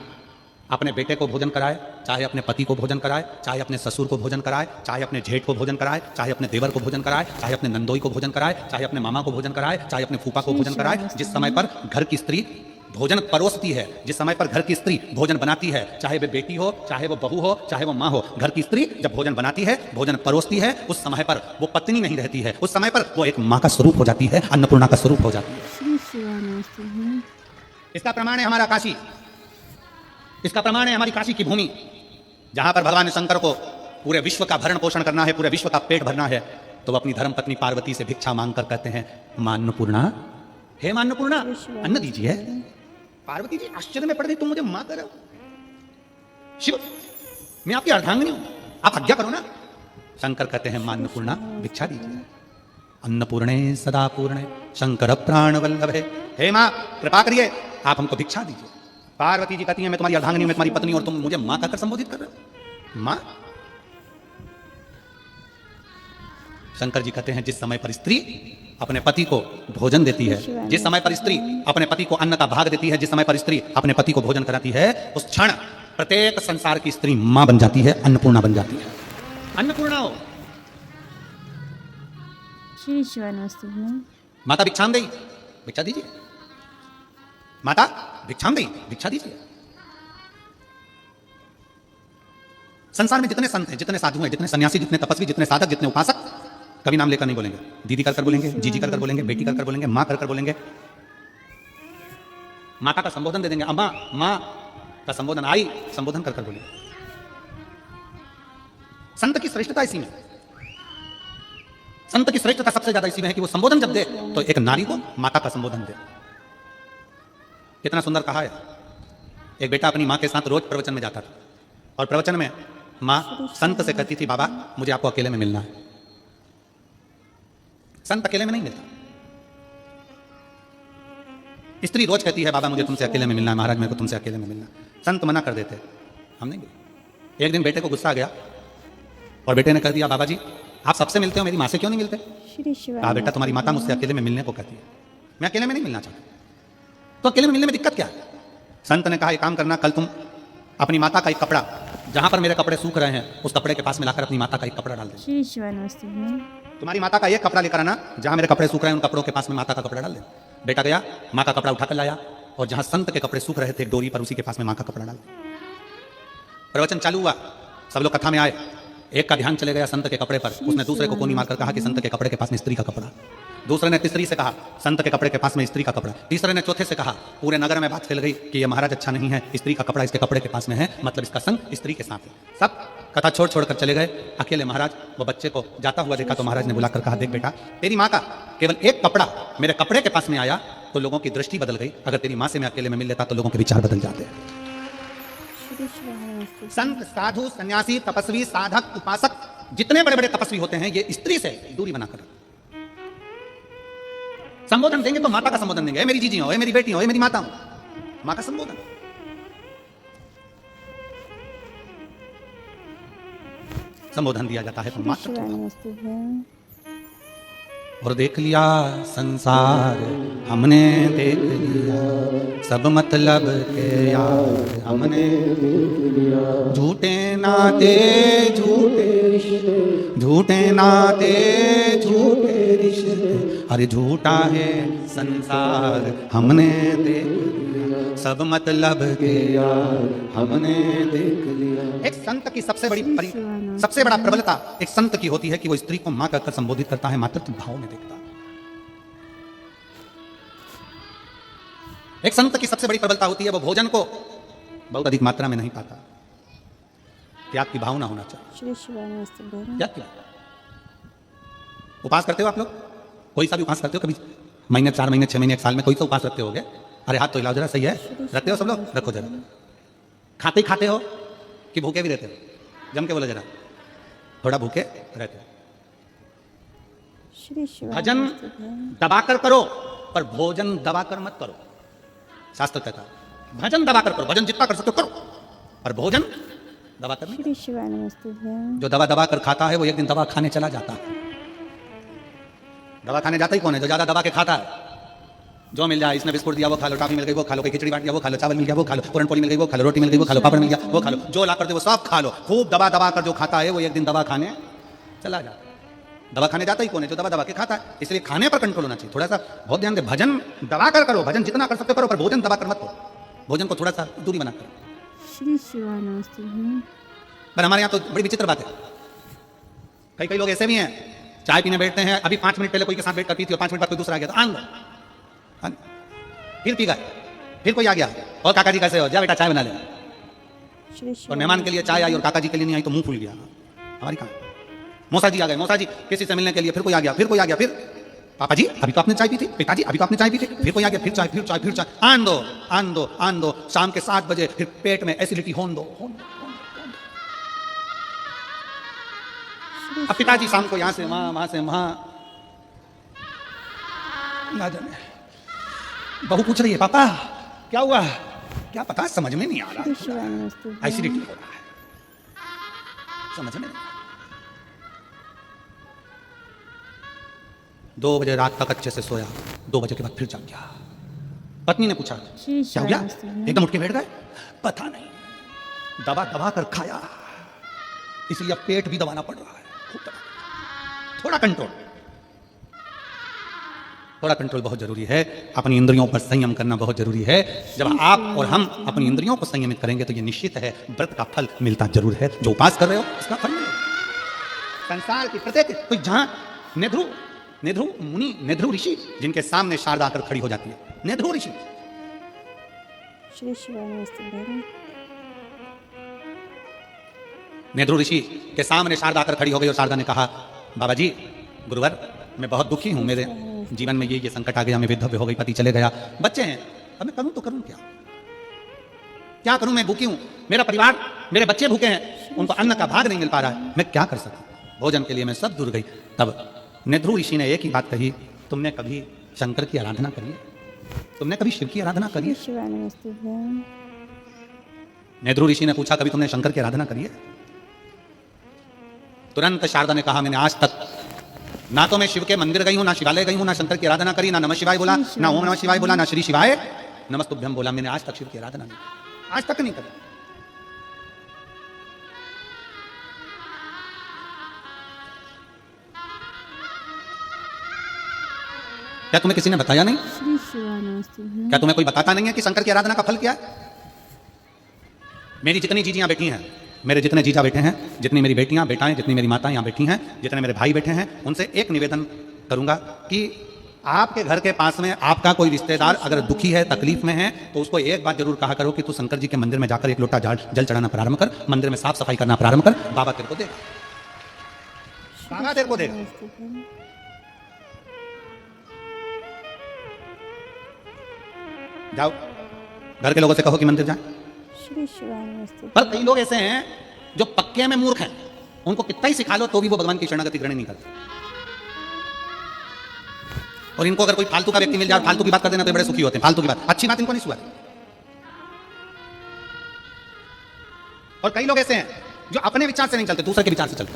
अपने बेटे को भोजन कराए, चाहे अपने पति को भोजन कराए, चाहे अपने ससुर को भोजन कराए, चाहे अपने जेठ को भोजन कराए, चाहे अपने देवर को भोजन कराए, चाहे अपने नंदोई को भोजन कराए, चाहे अपने मामा को भोजन कराए, चाहे अपने फूफा को भोजन कराए। जिस समय पर घर की स्त्री भोजन परोसती है, जिस समय पर घर की स्त्री भोजन बनाती है, चाहे वो बेटी हो, चाहे वो बहू हो, चाहे वो माँ हो, घर की स्त्री जब भोजन बनाती है, भोजन परोसती है, उस समय पर वो पत्नी नहीं रहती है, उस समय पर वो एक माँ का स्वरूप हो जाती है, अन्नपूर्णा का स्वरूप हो जाती है। श्री शिवाय नमस्ते भैया। इसका प्रमाण है हमारा काशी, इसका प्रमाण है हमारी काशी की भूमि, जहां पर भगवान शंकर को पूरे विश्व का भरण पोषण करना है, पूरे विश्व का पेट भरना है, तो वो अपनी धर्म पत्नी पार्वती से भिक्षा मांगकर कहते हैं, मां अन्नपूर्णा, हे मां अन्नपूर्णा, अन्न दीजिए। पार्वती जी आश्चर्य में पड़ गई, तुम मुझे मां कर रहे हो? शिव, मैं आपकी अर्धांगिनी हूं, आप आज्ञा करो ना। शंकर कहते हैं, मां अन्नपूर्णा, भिक्षा दीजिए। अन्नपूर्णे सदा पूर्णे शंकर प्राण वल्लभे, हे मां कृपा करिए, आप हमको भिक्षा दीजिए। पार्वती जी कहती हैं, मैं तुम्हारी अर्धांगिनी, मैं तुम्हारी पत्नी, और तुम मुझे मां कहकर संबोधित कर रहे हो? मां? शंकर जी कहते हैं, जिस समय पर स्त्री अपने पति को भोजन देती है, जिस समय पर स्त्री अपने पति को अन्न का भाग देती है, जिस समय पर स्त्री अपने पति को भोजन कराती है, उस क्षण प्रत्येक संसार की स्त्री मां बन जाती है, अन्नपूर्णा बन जाती है। अन्नपूर्णा हो। श्री शिवाय नमस्ते भैया। माता भिक्षाम देई, भिक्षा दीजिए। माता भिक्षाम देई, भिक्षा दीजिए। संसार में जितने संत हैं, जितने साधु हैं, जितने सन्यासी, जितने तपस्वी, जितने साधक, जितने उपासक, कभी नाम लेकर नहीं बोलेंगे, दीदी कर बोलेंगे, जीजी कर बोलेंगे, बेटी कर बोलेंगे, मां कर बोलेंगे। माता का संबोधन दे देंगे, अम्मा, मां का संबोधन, आई, संबोधन कर बोलेंगे। संत की श्रेष्ठता इसी में, संत की श्रेष्ठता सबसे ज्यादा इसी में है कि वो संबोधन जब दे तो एक नारी को माता का संबोधन दे। कितना सुंदर कहा है। एक बेटा अपनी मां के साथ रोज प्रवचन में जाता था, और प्रवचन में मां संत से कहती थी, बाबा मुझे आपको अकेले में मिलना है। संत अकेले में नहीं मिलता। स्त्री रोज कहती है, बाबा मुझे तुमसे अकेले में मिलना है, महाराज मेरे को तुमसे अकेले में मिलना है। संत मना कर देते, हम नहीं मिले। एक दिन बेटे को गुस्सा आ गया और बेटे ने कह दिया, बाबा जी आप सबसे मिलते हो, मेरी मां से क्यों नहीं मिलते? श्री शिवाय। कहा, बेटा तुम्हारी माता मुझसे अकेले में मिलने को कहती है, मैं अकेले में नहीं मिलना चाहता। तो अकेले में मिलने में दिक्कत क्या है? संत ने कहा, एक काम करना, कल तुम अपनी माता का एक कपड़ा, जहां पर मेरे कपड़े सूख रहे हैं, उस कपड़े के पास में लाकर अपनी माता का एक कपड़ा डाल दे। श्री शिवाय नमस्ते भैया। तुम्हारी माता का एक कपड़ा लेकर आना, जहां मेरे कपड़े सूख रहे हैं, उन कपड़ों के पास में माता का कपड़ा डाल दे। बेटा गया, मां का कपड़ा उठाकर लाया, और जहां संत के कपड़े सूख रहे थे एक डोरी पर, उसी के पास में मां का कपड़ा डाल दिया। प्रवचन चालू हुआ, सब लोग कथा में आए। एक का ध्यान चले गया संत के कपड़े पर, उसने दूसरे को कोनी मारकर कहा कि संत के कपड़े के पास में स्त्री का कपड़ा। दूसरे ने तीसरी से कहा, संत के कपड़े के पास में स्त्री का कपड़ा। तीसरे ने चौथे से कहा, पूरे नगर में बात फैल गई कि ये महाराज अच्छा नहीं है, स्त्री का कपड़ा इसके कपड़े के पास में है, मतलब इसका संग स्त्री के साथ है। सब कथा छोड़ छोड़ कर चले गए। अकेले महाराज वो बच्चे को जाता हुआ देखा, तो महाराज ने बुलाकर कहा, देख बेटा, तेरी माँ का केवल एक कपड़ा मेरे कपड़े के पास में आया तो लोगों की दृष्टि बदल गई, अगर तेरी माँ से मैं अकेले में मिल लेता तो लोगों के विचार बदल जाते। श्री शिवाय नमस्ते। संत, साधु, सन्यासी, तपस्वी, साधक, उपासक, जितने बड़े बड़े तपस्वी होते हैं, ये स्त्री से दूरी बनाकर संबोधन देंगे तो माता का संबोधन देंगे, मेरी जीजी हो, मेरी बेटी हो, मेरी माता हो, मां का संबोधन। संबोधन दिया जाता है तो श्री माता। शिवाय नमस्ते भैया। और देख लिया संसार हमने, देख लिया सब मतलब के यार हमने, झूठे नाते झूठे रिश्ते, झूठे नाते झूठे रिश्ते, अरे झूठा है संसार हमने देख लिया, सब मतलब के यार हमने देख लिया। एक संत की सबसे बड़ा प्रबलता एक संत की होती है कि वो स्त्री को मां कहकर संबोधित करता है, मातृत्व भाव में देखता है। एक संत की सबसे बड़ी प्रबलता होती है वो भोजन को बहुत अधिक मात्रा में नहीं पाता, त्याग की भावना होना चाहिए। श्री शिवाय नमस्ते भैया। क्या किया? उपास करते हो आप लोग? कोई सा भी उपास करते हो? कभी महीने, 4 महीने, 6 महीने, 1 साल में कोई सा उपास रखते होगे? अरे हाथ तो हिलाओ जरा, सही है? रखते हो सब लोग? रखो जरा। खाते ही खाते हो कि भूखे भी रहते हो? जम के बोलो जरा, थोड़ा भूखे रहते हो। श्री शिवाय भजन नमस्ते भैया। दबाकर करो, पर भोजन दबाकर मत करो। शास्त्र कहता है भजन दबाकर करो, भजन जितना कर सकते हो करो, पर भोजन दबाकर नहीं। श्री शिवाय नमस्ते भैया। जो दबा दबा कर खाता है वो एक दिन दवा खाने चला जाता है। दवा खाने जाता ही कौन है? जो ज्यादा दबा के खाता है। जो मिल जाए, इसने बिस्कुट दिया वो खा लो, टॉफी मिल गई वो खा लो, कोई खिचड़ी बांट दिया वो खा लो, चावल मिल गया वो खा लो, पूरन पोली मिल गई वो खा लो, रोटी मिल गई वो खा लो, पापड़ मिल गया वो खा लो, जो ला कर दे वो सब खा लो। खूब दबा दबा कर जो खाता है वो एक दिन दवा खाने चला जाता है। दवा खाने जाता ही कौन है? जो दबा दबा के खाता है। इसलिए खाने पर कंट्रोल होना चाहिए। थोड़ा सा बहुत ध्यान दे, भजन दबा कर करो, भजन जितना कर सकते करो, पर भोजन दबा कर मत करो, भोजन को थोड़ा सा दूरी बना कर। श्री शिवाय नमस्ते भैया। पर हमारे यहाँ तो बड़ी विचित्र बात है, कई कई लोग ऐसे भी हैं, चाय पीने बैठते हैं, अभी 5 मिनट पहले कोई के साथ बैठ कर पीती हो, 5 मिनट बाद कोई दूसरा आ गया तो आन लो, फिर पी गए, फिर कोई आ गया, और काका जी कैसे हो, जा बेटा चाय बना ले। श्री और शिवाय मेहमान के लिए चाय आई और काका जी के लिए नहीं आई तो मुंह फूल गया। हमारी कहाँ? मौसा जी आ गए, मौसा जी किसी से मिलने के लिए, फिर कोई आ गया, फिर कोई आ गया, फिर पापा जी अभी तो आपने चाय पी थी, पिताजी अभी तो आपने चाय पी थी, फिर कोई आ गया, फिर चाय, फिर चाय, फिर चाय, आन दो आन दो आन दो। शाम के 7 बजे फिर पेट में एसिडिटी होन दो, होन दो। अब पिताजी शाम को यहाँ से वहां से वहां, ना जाने बहू पूछ रही है पापा क्या हुआ, क्या पता, समझ में नहीं आ श्री शिवाय रहा, नमस्ते भैया। एसिडिटी हो रहा है, समझ में नहीं। 2 बजे रात तक अच्छे से सोया, 2 बजे के बाद फिर जाग गया। पत्नी ने पूछा श्री क्या हो शिवाय गया, नमस्ते भैया। एकदम उठ के बैठ गए, पता नहीं, दबा दबा कर खाया, इसलिए अब पेट भी दबाना पड़ रहा है, खूब दबा। थोड़ा कंट्रोल, थोड़ा कंट्रोल बहुत जरूरी है। अपनी इंद्रियों पर संयम करना बहुत जरूरी है। जब आप और हम अपनी इंद्रियों को संयमित करेंगे तो ये निश्चित है व्रत का फल मिलता जरूर है। जो उपास कर रहे हो उसका फल मिलेगा। संसार की प्रत्येक कोई जहां नेध्रु मुनि, नेध्रु ऋषि जिनके सामने शारदा आकर खड़ी हो जाती है, नेध्रु ऋषि। श्री शिवाय नमस्ते भैया। नेध्रु ऋषि के सामने शारदा आकर खड़ी हो गई और शारदा ने कहा बाबा जी गुरुवर मैं बहुत दुखी हूं, मेरे जीवन में ये संकट आ गया, मैं विधव्य हो गई, पति चले गया, बच्चे हैं, अब मैं करूं तो करूं क्या, क्या करूं, मैं भूखी हूं, मेरा परिवार, मेरे बच्चे भूखे हैं, उनको अन्न का भाग नहीं मिल पा रहा है, मैं क्या कर सकूं, भोजन के लिए मैं सब दूर गई। तब नेध्रु ऋषि ने एक ही बात कही, तुमने कभी शंकर की आराधना करी है, तुमने कभी शिव की आराधना करी श्री है? शिवाय नमस्ते भैया। नेध्रु ऋषि ने पूछा कभी तुमने शंकर की आराधना करी है? तुरंत शारदा ने कहा मैंने आज तक ना तो मैं शिव के मंदिर गई हूं, ना शिवालय गई हूं, ना शंकर की आराधना करी, ना नमः शिवाय बोला, ना ओम नमः शिवाय बोला, ना श्री शिवाय नमस्तुभ्यम बोला, मैंने आज तक शिव की आराधना नहीं, आज तक नहीं करी। क्या तुम्हें किसी ने बताया नहीं? श्री शिवाय नमस्ते भैया। क्या तुम्हें कोई बताता नहीं है कि शंकर की आराधना का फल क्या है? मेरी जितनी जीजियां बैठी हैं, मेरे जितने जीजा बैठे हैं, जितनी मेरी बेटियां बेटाएं, जितनी मेरी माताएं यहाँ बैठी हैं, जितने मेरे भाई बैठे हैं, उनसे एक निवेदन करूंगा कि आपके घर के पास में आपका कोई रिश्तेदार अगर दुखी है, तकलीफ में है, तो उसको एक बात जरूर कहा करो कि तू शंकर जी के मंदिर में जाकर एक लोटा जल चढ़ाना प्रारंभ कर, मंदिर में साफ सफाई करना प्रारंभ कर, बाबा तेरे को देगा, बाबा तेरे को देगा। नमस्ते भैया। जाओ घर के लोगों से कहो कि मंदिर जाए। श्री शिवाय नमस्ते। पर कई लोग ऐसे हैं जो पक्के में मूर्ख हैं, उनको कितना ही सिखा लो तो भी वो भगवान की शरणागति ग्रहण नहीं करते। और इनको अगर कोई फालतू का व्यक्ति मिल जाए, फालतू की बात कर देना तो बड़े सुखी होते हैं, फालतू की बात, अच्छी बात इनको नहीं सुहाती। और कई लोग ऐसे हैं जो अपने विचार से नहीं चलते, दूसरे के विचार से चलते।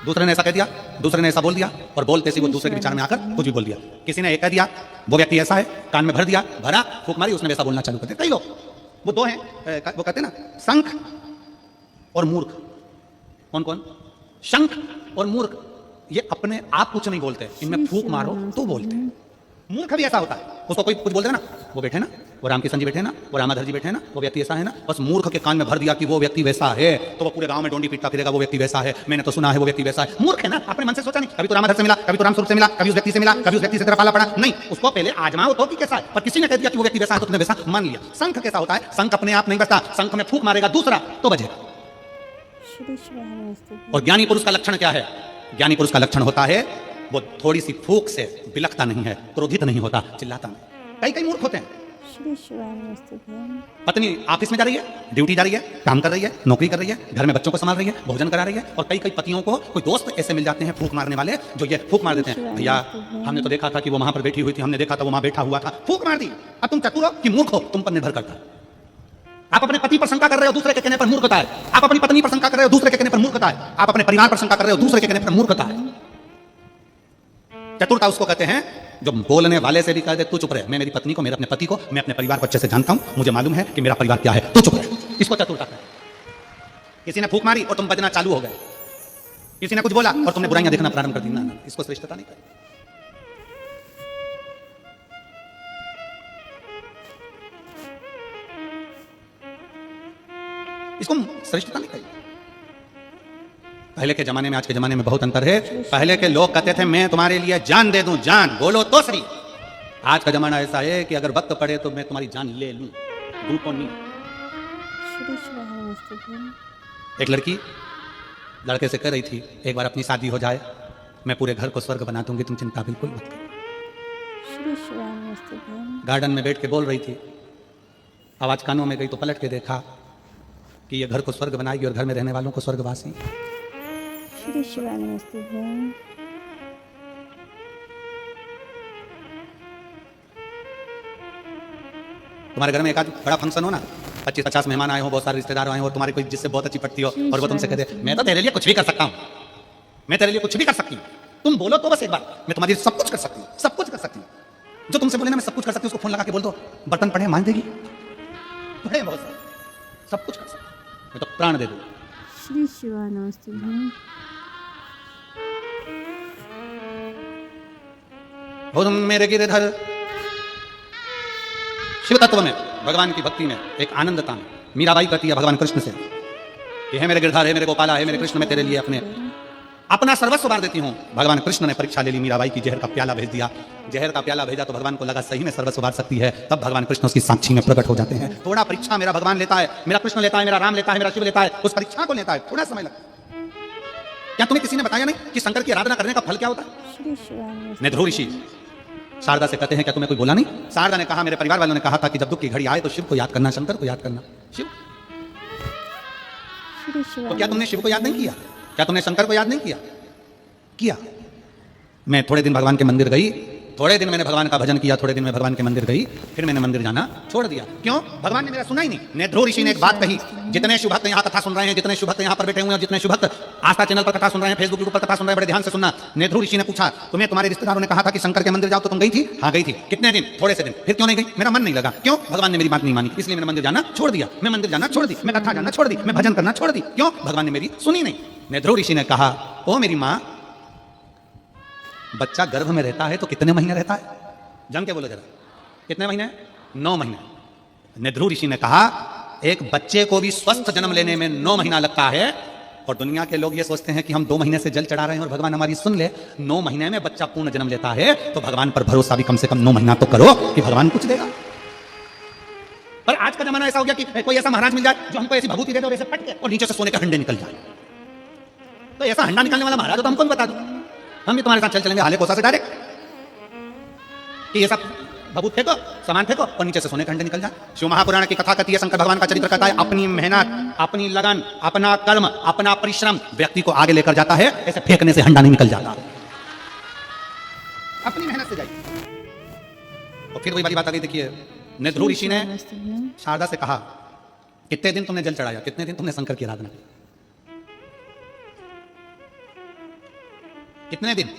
दूसरे ने ऐसा कह दिया, दूसरे ने ऐसा बोल दिया, और बोलते ही वो दूसरे के विचार में आकर कुछ भी बोल दिया। किसी ने एक कह दिया, वो व्यक्ति ऐसा है, कान में भर दिया, भरा, फूंक मारी, उसने वैसा बोलना चालू कर दिया। कई लोग, वो दो हैं, वो कहते हैं ना शंख और मूर्ख। कौन कौन? शंख और मूर्ख, ये अपने आप कुछ नहीं बोलते, इनमें फूंक मारो तो बोलते हैं। मूर्ख भी ऐसा होता है, उसको कोई कुछ बोलते हैं ना, वो बैठे ना, वो रामकिशन जी बैठे ना, वो रामाधर जी बैठे ना, वो व्यक्ति ऐसा है ना, बस मूर्ख के कान में भर दिया कि वो व्यक्ति वैसा है, तो वो पूरे गांव में डोंडी पीटता फिरेगा, वो व्यक्ति वैसा है, मैंने तो सुना है वो व्यक्ति वैसा है। मूर्ख है ना, अपने मन से सोचा नहीं, कभी तो रामाधर से मिला, कभी तो रामस्वरूप से मिला, कभी उस व्यक्ति से मिला, कभी उस व्यक्ति से तेरा पाला पड़ा, नहीं, उसको पहले आजमाओ तो कि कैसा है। पर किसी ने कह दिया कि वो व्यक्ति वैसा है तो तुमने वैसा मान लिया। शंख कैसा होता है? शंख अपने आप नहीं बजता, शंख में फूंक मारेगा दूसरा तो बजेगा। श्री शिवाय नमस्ते। और ज्ञानी पुरुष का लक्षण क्या है? ज्ञानी पुरुष का लक्षण होता है वो थोड़ी सी फूंक से बिलखता नहीं है, क्रोधित नहीं होता, चिल्लाता नहीं। कई मूर्ख होते हैं। श्री शिवाय नमस्ते भैया। पत्नी ऑफिस में जा रही है, ड्यूटी जा रही है, काम कर रही है, नौकरी कर रही है, घर में बच्चों को संभाल रही है, भोजन करा रही है, और कई पतियों को कोई दोस्त ऐसे मिल जाते हैं फूंक मारने वाले, जो ये फूंक मार देते हैं, भैया हमने तो देखा था कि वो वहां पर बैठी हुई थी, हमने देखा था वो वहां बैठा हुआ था, फूंक मार दी। अब तुम चतुर हो कि मूर्ख हो, तुम पर निर्भर करता है। आप अपने पति पर शंका कर रहे हो, दूसरे के कहने पर मूर्खता है। आप अपनी पत्नी पर शंका कर रहे हो, दूसरे के कहने पर मूर्खता है। आप अपने परिवार पर शंका कर रहे हो, दूसरे के कहने पर मूर्खता है। चतुरता उसको कहते हैं जो बोलने वाले से भी कह दे तू चुप रहे, मैं मेरी पत्नी को, मेरे अपने पति को, मैं अपने परिवार को अच्छे से जानता हूं, मुझे मालूम है कि मेरा परिवार क्या है, तू चुप रहे, इसको चतुरता है। किसी ने फूंक मारी और तुम बजना चालू हो गए, किसी ने कुछ बोला और तुमने बुराइयां देखना प्रारंभ कर दी, ना, इसको श्रेष्ठता नहीं कही। इसको श्रेष्ठता नहीं कही। पहले के जमाने में आज के जमाने में बहुत अंतर है। पहले के लोग कहते थे मैं तुम्हारे लिए जान दे दूं, जान बोलो तो सही। आज का जमाना ऐसा है कि अगर वक्त पड़े तो मैं तुम्हारी जान ले लूं, दूं तो नहीं। श्री शिवानंद एक लड़की लड़के से कह रही थी एक बार अपनी शादी हो जाए, मैं पूरे घर को स्वर्ग बना दूंगी, तुम चिंता बिल्कुल मत करो। श्री शिवानंद गार्डन में बैठ के बोल रही थी, आवाज कानों में गई तो पलट के देखा कि ये घर को स्वर्ग बनाएगी और घर में रहने वालों को स्वर्गवासी। श्री शिवानंद तुम्हारे घर में एक आध बड़ा फंक्शन हो ना, 25-50 मेहमान आए हो, बहुत सारे रिश्तेदार आए हो और तुम्हारे कोई जिससे बहुत अच्छी पटती हो और वो तुमसे कहते मैं तो तेरे लिए कुछ भी कर सकता हूँ, मैं तेरे लिए कुछ भी कर सकती हूँ, तुम बोलो तो बस एक बार, मैं तुम्हारे लिए सब कुछ कर सकती हूँ, सब कुछ कर सकती हूँ। जो तुमसे बोले ना मैं सब कुछ कर सकती हूँ, उसको फोन लगा के बोल दो बर्तन पड़े मान देगी, पड़े बहुत सारे, सब कुछ कर सकती हूँ, मैं तो प्राण दे दूँ। श्री शिवानंद हो तुम मेरे गिरधर। शिव तत्व में, भगवान की भक्ति में एक आनंदता में मीराबाई कहती है भगवान कृष्ण से कि हे मेरे गिरधर, हे मेरे गोपाला, हे मेरे कृष्ण, मैं तेरे लिए अपना सर्वस्व वार देती हूँ। भगवान कृष्ण ने परीक्षा ले ली, मीराबाई की जहर का प्याला भेज दिया, जहर का प्याला भेजा तो भगवान को लगा सही में सर्वस्व वार सकती है, तब भगवान कृष्ण उसकी साक्षी में प्रकट हो जाते हैं। थोड़ा परीक्षा मेरा भगवान लेता है, मेरा कृष्ण लेता है, मेरा राम लेता है, मेरा शिव लेता है, उस परीक्षा को लेता है, थोड़ा समय लगता है। क्या तुम्हें किसी ने बताया नहीं कि शंकर की आराधना करने का फल क्या होता है? श्री शिवानंद नेध्रू ऋषि शारदा से कहते हैं क्या तुम्हें कोई बोला नहीं? शारदा ने कहा मेरे परिवार वालों ने कहा था कि जब दुख की घड़ी आए तो शिव को याद करना, शंकर को याद करना। शिव, श्री तो क्या तुमने शिव को याद नहीं किया? क्या तुमने शंकर को याद नहीं किया? किया। मैं थोड़े दिन भगवान के मंदिर गई, थोड़े दिन मैंने भगवान का भजन किया, थोड़े दिन मैं भगवान के मंदिर गई, फिर मैंने मंदिर जाना छोड़ दिया। क्यों? भगवान ने मेरा सुना ही नहीं। नेध्रू ऋषि ने एक बात कही, जितने शुभ भक्त यहाँ कथा सुन रहे हैं, जितने शुभ भक्त यहाँ पर बैठे हुए हैं, जितने शुभ भक्त आस्था चैनल पर कथा सुन रहे हैं, फेसबुक पर कथा सुन रहे हैं, बड़े ध्यान से सुनना। नेध्रू ऋषि ने पूछा तुम्हें तुम्हारे रिश्तेदारों ने कहा था कि शंकर के मंदिर जाओ तो तुम गई थी? हाँ गई थी। कितने दिन? थोड़े से दिन। फिर क्यों नहीं गई? मेरा मन नहीं लगा। क्यों? भगवान ने मेरी बात नहीं मानी, इसलिए मैंने मंदिर जाना छोड़ दिया। मैं मंदिर जाना छोड़ दी, मैं कथा जाना छोड़ दी, मैं भजन करना छोड़ दी। क्यों? भगवान ने मेरी सुनी नहीं। नेध्रू ऋषि ने कहा ओ मेरी माँ, बच्चा गर्भ में रहता है तो कितने महीने रहता है? जम के बोलो जरा, कितने महीने? 9 महीने। नेध्रू ऋषि ने कहा एक बच्चे को भी स्वस्थ जन्म लेने में 9 महीना लगता है, और दुनिया के लोग ये सोचते हैं कि हम 2 महीने से जल चढ़ा रहे हैं और भगवान हमारी सुन ले। 9 महीने में बच्चा पूर्ण जन्म लेता है तो भगवान पर भरोसा भी कम से कम 9 महीना तो करो कि भगवान कुछ देगा। पर आज का जमाना ऐसा हो गया कि कोई ऐसा महाराज मिल जाए जो हमको ऐसी भभूति दे दे और ऐसे पट के और नीचे से सोने के हंडे निकल जाए। तो ऐसा हंडा निकालने वाला महाराज हो तो हमको भी बता दो, हम भी तुम्हारे साथ चल चलेंगे हाले कोसा से डायरेक्ट कि ये सब भभूत फेंको, सामान फेंको और नीचे से सोने के हंडे निकल जाए। शिव महापुराण की कथा कहती है, शंकर भगवान का चरित्र कहता है अपनी मेहनत, अपनी लगन, अपना कर्म, अपना परिश्रम व्यक्ति को आगे लेकर जाता है, ऐसे फेंकने से हंडा नहीं निकल जाता। अपनी मेहनत से जाइए। और फिर वही वाली बात आ गई, देखिए नेध्रू ऋषि ने शारदा से कहा कितने दिन तुमने जल चढ़ाया, कितने दिन तुमने शंकर की आराधना की? कितने दिन?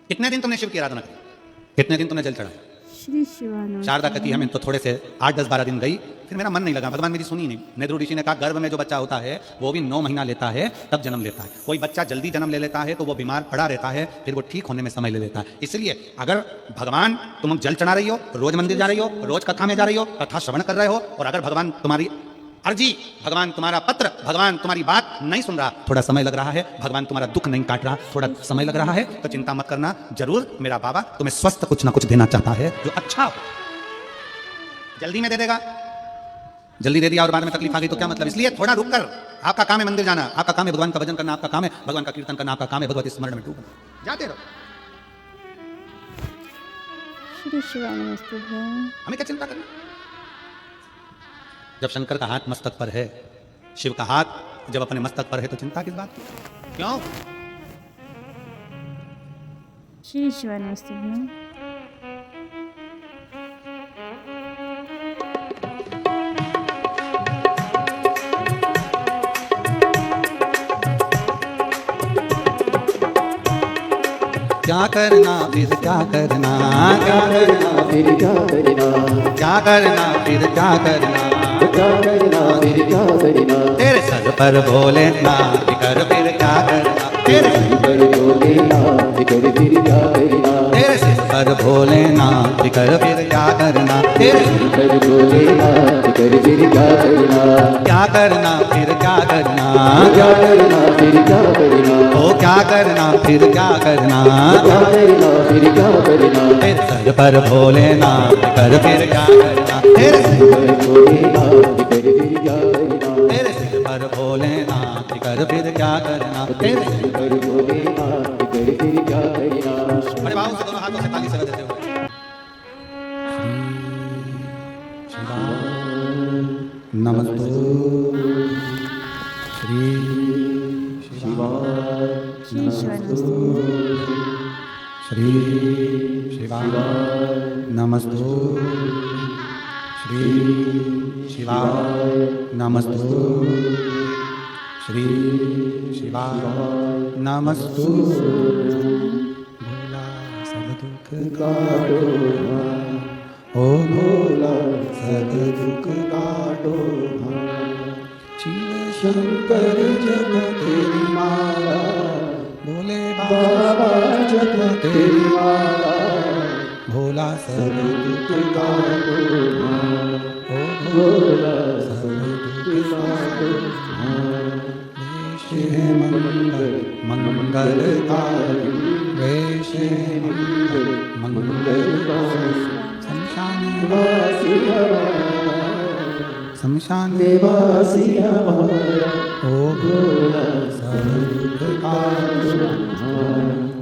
कितने दिन तुमने शिव की आराधना की? कितने दिन तुमने जल चढ़ाया? श्री शिवानंद शारदा कहती है मैं तो थोड़े से 8, 10, 12 दिन गई, फिर मेरा मन नहीं लगा, भगवान मेरी सुनी नहीं। नेध्रू ऋषि ने कहा गर्भ में जो बच्चा होता है वो भी 9 महीना लेता है तब जन्म लेता है। कोई बच्चा जल्दी जन्म ले लेता है तो वो बीमार पड़ा रहता है, फिर वो ठीक होने में समय ले लेता है। इसलिए अगर भगवान तुम जल चढ़ा रही हो, रोज मंदिर जा रही हो, रोज कथा में जा रही हो, कथा श्रवण कर रहे हो, और अगर भगवान तुम्हारी अर्जी, भगवान तुम्हारा पत्र, भगवान तुम्हारी बात नहीं सुन रहा, थोड़ा समय लग रहा है, भगवान तुम्हारा दुख नहीं काट रहा, थोड़ा समय लग रहा है, तो चिंता मत करना, जरूर मेरा बाबा तुम्हें स्वस्थ कुछ ना कुछ देना चाहता है जो अच्छा हो। जल्दी में दे देगा, जल्दी दे दिया और बाद में तकलीफ आ गई तो क्या मतलब? इसलिए थोड़ा रुक कर, आपका काम है मंदिर जाना, आपका काम है भगवान का भजन करना, आपका काम है भगवान का कीर्तन करना, आपका काम है भगवती स्मरण में डूबना, जाते रहो। श्री शिवानंद हमें क्या चिंता करना? जब शंकर का हाथ मस्तक पर है, शिव का हाथ जब अपने मस्तक पर है तो चिंता किस बात की? क्यों? श्री शिवानंद क्या करना फिर क्या करना, क्या करना फिर क्या करना, क्या करना फिर क्या करना, क्या करना फिर क्या करना, तेरे सर पर भोलेनाथ कर फिर क्या करना, तेरे पर भोलेनाथ कर फिर क्या करना, तेरे सिर पर भोलेनाथ कर फिर क्या करना, तेरे पर भोलेनाथ कर फिर क्या करना, क्या करना फिर क्या करना, क्या करना फिर क्या करना, ओ क्या करना फिर क्या करना, क्या करना फिर क्या करना, तेरे सर पर भोलेनाथ कर फिर क्या करना, तेरे पर भोलेनाथ कर फिर क्या करना, तेरे सिर पर भोलेनाथ कर फिर क्या करना, तेरे पर भोलेनाथ कर फिर क्या करना। बड़े भाव से दोनों हाथों से ताली से बजाते हुए नमस्ते श्री शिवाय श्री शिवाय नमस्ते श्री शिवाय नमस्तु श्री शिवाय नमस्तु श्री शिवाय नमस्तु भोला सब दुख काटो ओ भोला सब दुख काटो शिव शंकर जप तेरी माला भोले बाबा जप तेरी माला भोला सब दुख काटो ओ भोला सब दुख काटो वेश है मंगल मंगलकारी वेश है मंगल मंगलकारी शमशान वासी हमारा, शमशान निवासी हमारा, ओ भोला सब दुख काटो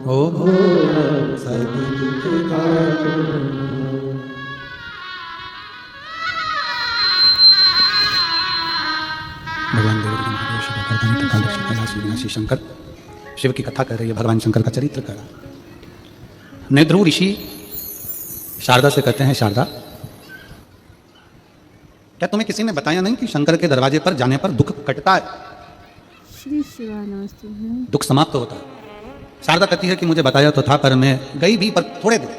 ओ भोला सब दुख काटो भगवान देवता महादेव शिव गर्दन कालदर्शी कैलाश विनाशी शंकर शिव की कथा कर रही है, भगवान शंकर का चरित्र कर रहा है। नेध्रुव ऋषि शारदा से कहते हैं, शारदा क्या तुम्हें किसी ने बताया नहीं कि शंकर के दरवाजे पर जाने पर दुख कटता है, श्री शिवाय नमस्ते दुख समाप्त होता है। शारदा कहती है कि मुझे बताया तो था पर मैं गई भी पर थोड़े दिन।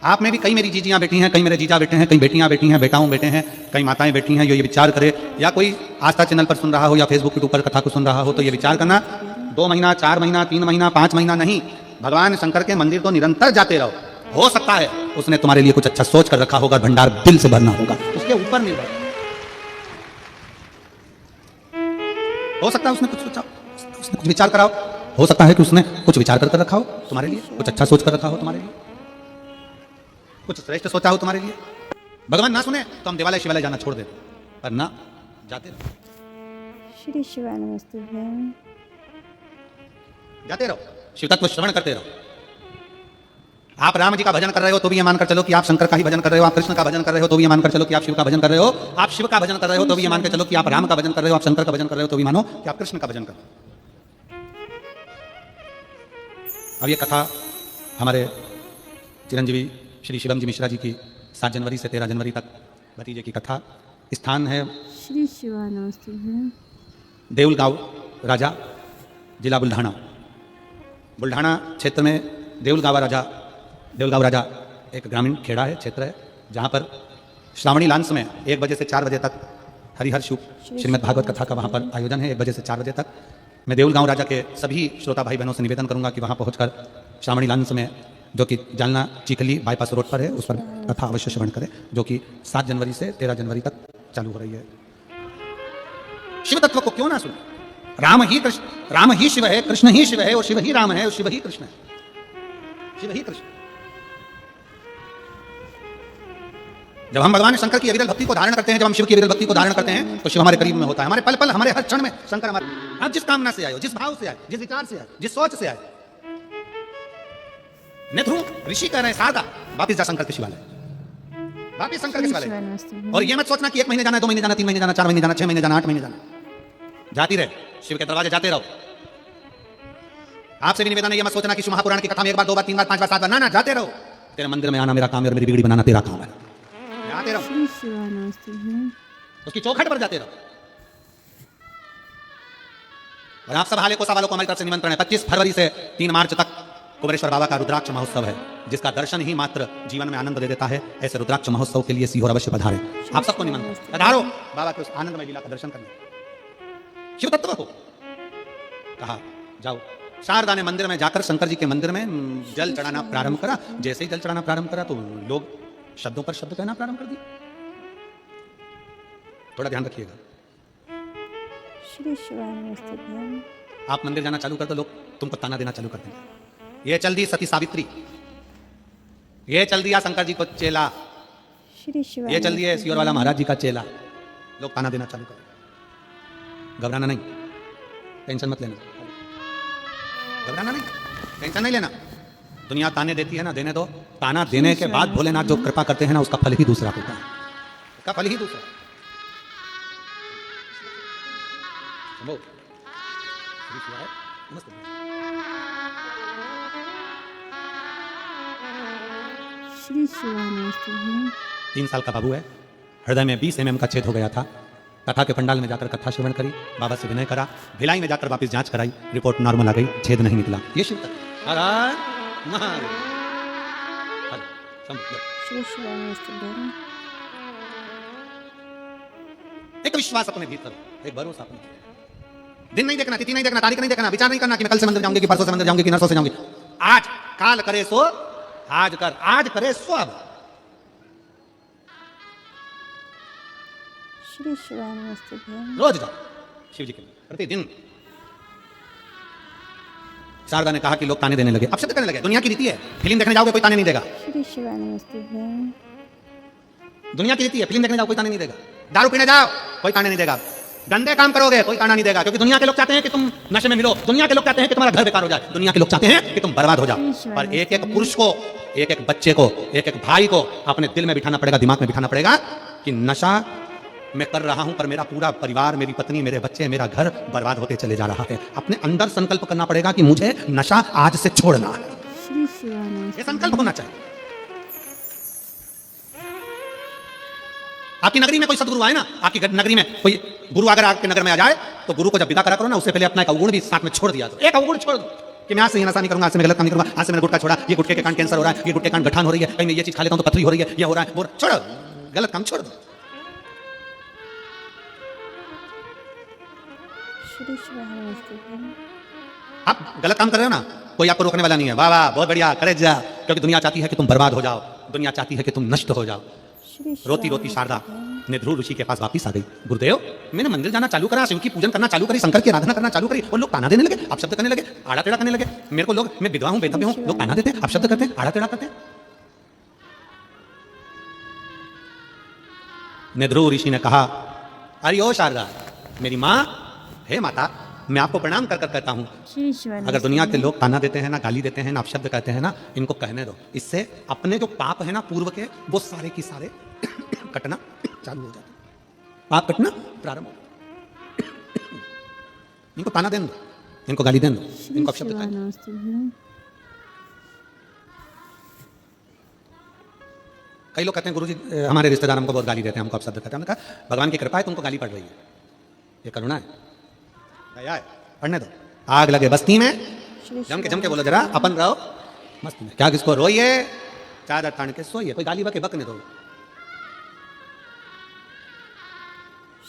आप में भी कई मेरी जीजियां बेटी हैं, कई मेरे जीजा बेटे हैं, कई बेटियां बेटी हैं, बेटाओं बेटे हैं, कई माताएं बेटी हैं। ये विचार करे या कोई आस्था चैनल पर सुन रहा हो या फेसबुक यूट्यूब पर कथा को सुन रहा हो तो ये विचार करना 2 महीना 4 महीना 3 महीना 5 महीना नहीं, भगवान शंकर के मंदिर तो निरंतर जाते रहो। हो सकता है उसने तुम्हारे लिए कुछ अच्छा सोच कर रखा होगा, भंडार दिल से भरना होगा, उसके ऊपर निर्भर। हो सकता है उसने कुछ सोचा, उसने कुछ विचार कराओ, हो सकता है कि उसने कुछ विचार कर रखा हो तुम्हारे लिए, कुछ अच्छा सोच कर रखा हो तुम्हारे लिए, कुछ श्रेष्ठ सोचा हो तुम्हारे लिए। भगवान ना सुने तो हम देवालय शिवालय जाना छोड़ देते, पर ना जाते रहो, श्री शिवाय नमस्ते जाते रहो, शिव तत्व श्रवण करते रहो। आप राम जी का भजन कर रहे हो तो भी ये मानकर चलो कि आप शंकर का ही भजन कर रहे हो, आप कृष्ण का भजन कर रहे हो तो भी ये मानकर चलो कि आप शिव का भजन कर रहे हो, आप शिव का भजन कर रहे हो तो भी ये मानकर चलो कि आप राम का भजन कर रहे हो, आप शंकर का भजन कर रहे हो तो भी मानो कि आप कृष्ण का भजन कर रहे हो। अब ये कथा हमारे चिरंजीवी श्री शिवम जी मिश्रा जी की 7 जनवरी से 13 जनवरी तक भतीजे की कथा। स्थान है श्री शिवाय नमस्ते देउलगांव राजा, जिला बुल्ढाना। बुल्ढाना क्षेत्र में देउलगांव राजा एक ग्रामीण खेड़ा है, क्षेत्र है, जहाँ पर श्रावणी लांस में 1 बजे से 4 बजे तक हरिहर शिव श्रीमद् भागवत कथा का वहाँ पर आयोजन है। 1 बजे से 4 बजे तक मैं देउलगांव राजा के सभी श्रोता भाई बहनों से निवेदन करूंगा कि वहाँ पहुँचकर श्रावणी लांस में, जो कि जालना चिखली बाईपास रोड पर है, उस पर कथा अवश्य श्रवण करें, जो कि 7 जनवरी से 13 जनवरी तक चालू हो रही है। शिव तत्व को क्यों ना सुने? राम ही कृष्ण, राम ही शिव है, कृष्ण ही शिव है, और शिव ही राम है, और शिव ही कृष्ण है, शिव ही कृष्ण। जब हम भगवान शंकर की अविरल भक्ति को धारण करते हैं, जब हम शिव की अविरल भक्ति को धारण करते हैं, तो शिव हमारे करीब में होता है, हमारे पल पल, हमारे हर क्षण में शंकर हमारे। आप जिस कामना से आए हो, जिस भाव से आए, जिस विचार से आए, जिस सोच से आए, नेध्रुव ऋषि कह रहे हैं, शारदा वापिस जा शंकर के शिवालय, वापिस शंकर के शिवालय। और ये मत सोचना कि 1 महीने जाना है, 2 महीने जाना, 3 महीने जाना, 4 महीने जाना, 6 महीने जाना, 8 महीने जाना, जाती रहे, शिव के दरवाजे जाते रहो। आपसे भी निवेदन है, ये मत सोचना कि शिव महापुराण की कथा में 1 बार 2 बार 3 बार 5 बार 7 बार, ना, जाते रहो। तेरे मंदिर में आना मेरा काम है, और मेरी बिगड़ी बनाना तेरा काम है, जाते रहो, श्री शिवाय नमस्ते उसकी चौखट पर जाते रहो। और आप सब हाले को सवालों को हमारी तरफ से निमंत्रण है, 25 फरवरी से 3 मार्च तक कुबेरेश्वर बाबा का रुद्राक्ष महोत्सव है, जिसका दर्शन ही मात्र जीवन में आनंद दे देता है। ऐसे रुद्राक्ष महोत्सव के लिए सीहोर अवश्य पधारे। आप सबको निमंत्रण, पधारो बाबा के उस आनंदमय लीला का दर्शन करने। शिव तत्व को कहा जाओ। शारदा ने मंदिर में जाकर शंकर जी के मंदिर में जल चढ़ाना प्रारंभ करा। जैसे ही जल चढ़ाना प्रारंभ करा तो लोग शब्दों पर शब्द कहना प्रारंभ कर दिए। थोड़ा ध्यान रखिएगा। श्री शिवानमस्ते भैया। आप मंदिर जाना चालू कर दो, लोग तुमको ताना देना चालू कर देंगे। ये चल दी सती सावित्री, ये चल दिया शंकर जी को चेला, श्री शिवानमस्ते। ये चल दिया सियोर वाला महाराज जी का चेला। लोग ताना देना चालू कर। घबराना नहीं, टेंशन मत लेना। घबराना नहीं, टेंशन नहीं लेना। दुनिया ताने देती है ना, देने दो। ताना देने के बाद भोलेनाथ जो कृपा करते हैं ना, उसका फल ही दूसरा होता है। उसका फल ही दूसरा। श्री शिवानमस्ते भैया। 3 साल का बाबू है, हृदय में 20 mm का छेद हो गया था। कथा के पंडाल में जाकर कथा श्रवण करी, बाबा से विनय करा, भिलाई में जाकर वापस जांच कराई, रिपोर्ट नॉर्मल आ गई, छेद नहीं निकला। ये शिव तत्व। श्री शिवानमस्ते भैया। एक विश्वास अपने भीतर, एक भरोसा अपने भीतर। दिन नहीं देखना, तिथि नहीं देखना, तारीख नहीं देखना, विचार नहीं करना कि मैं कल से मंदिर जाऊंगी कि परसों से मंदिर जाऊंगी कि नरसों से जाऊंगी। आज काल करे सो आज कर, आज करे सो अब। श्री शिवानमस्ते भैया। रोज जाओ शिव जी के लिए, प्रतिदिन। शारदा ने कहा कि लोग ताने देने लगे, अब शब्द करने लगे। दुनिया की रीति है, फिल्म देखने जाओगे कोई ताने नहीं देगा। श्री शिवानमस्ते भैया। दुनिया की रीति है, फिल्म देखने जाओ कोई ताने नहीं देगा। दारू पीने जाओ कोई ताने नहीं देगा। गंदे काम करोगे कोई ताना नहीं देगा, क्योंकि दुनिया के लोग चाहते हैं कि तुम नशे में मिलो। दुनिया के लोग चाहते हैं कि तुम्हारा घर बेकार हो जाए। दुनिया के लोग चाहते हैं कि तुम बर्बाद हो जाओ। पर एक एक पुरुष को, एक एक बच्चे को, एक एक भाई को अपने दिल में बिठाना पड़ेगा, दिमाग में बिठाना पड़ेगा कि नशा मैं कर रहा हूं, पर मेरा पूरा परिवार, मेरी पत्नी, मेरे बच्चे, मेरा घर बर्बाद होते चले जा रहा है। अपने अंदर संकल्प करना पड़ेगा कि मुझे नशा आज से छोड़ना है। श्री शिवानमस्ते। ये संकल्प होना चाहिए। आपकी नगरी में कोई सदगुरु आए ना, आपकी नगरी में कोई गुरु अगर आपके नगर में आ जाए, तो गुरु को जब विदा करा करो ना, उससे पहले अपना एक अवगुण भी साथ में छोड़ दिया। तो एक अवगुण छोड़ दो कि मैं आज से ये नशा नहीं करूंगा, आज से मैं गलत काम नहीं करूंगा, आज से मैंने गुटखा छोड़ा, ये गुटखे के कारण कैंसर हो रहा है, ये गुटखे के कारण गठान हो रही है, कहीं मैं ये चीज खा लेता हूं तो पथरी हो रही है, ये हो रहा है, वो छोड़ो, गलत काम छोड़ दो। श्री शिवानमस्ते भैया। आप गलत काम कर रहे हो ना, कोई आपको रोकने वाला नहीं है। वाह वाह, बहुत बढ़िया, करे जा। क्योंकि दुनिया चाहती है कि तुम बर्बाद हो जाओ, दुनिया चाहती है कि तुम नष्ट हो जाओ। श्री रोती रोती शारदा ने ध्रुव ऋषि के पास वापस आ गई। गुरुदेव, मैंने मंदिर जाना चालू करा, शिव की पूजन करना चालू करी, शंकर की आराधना करना चालू करी, और लोग ताना देने लगे, आप शब्द करने लगे, आड़ा टेढ़ा करने लगे। मेरे को लोग, मैं विधवा हूं, बेधव्य हूं, लोग ताना देते, आप शब्द करते, आड़ा टेढ़ा करते। ने ध्रुव ऋषि ने कहा, अरे ओ शारदा, मेरी माँ, हे माता, मैं आपको प्रणाम कर कर कहता हूं, श्री शिवानमस्ते। अगर दुनिया के लोग ताना देते हैं ना, गाली देते हैं ना, आप शब्द कहते हैं ना, इनको कहने दो। इससे अपने जो पाप है ना पूर्व के, वो सारे की सारे कटना चालू हो जाते, पाप कटना प्रारंभ हो। इनको ताना देने दो, इनको गाली देने दो, श्री इनको अपशब्द कहने दो। शिवानमस्ते भैया। कई लोग कहते हैं गुरुजी हमारे रिश्तेदार हमको बहुत गाली देते हैं, हमको अपशब्द कहते हैं। हमने कहा भगवान की कृपा है, तुमको गाली पड़ रही है, ये करुणा है, दया है, पढ़ने दो। आग लगे बस्ती में, श्री जम के बोलो जरा, अपन रहो मस्ती में। क्या किसको रोइए, चादर तान के सोइए, कोई गाली बके बकने दो।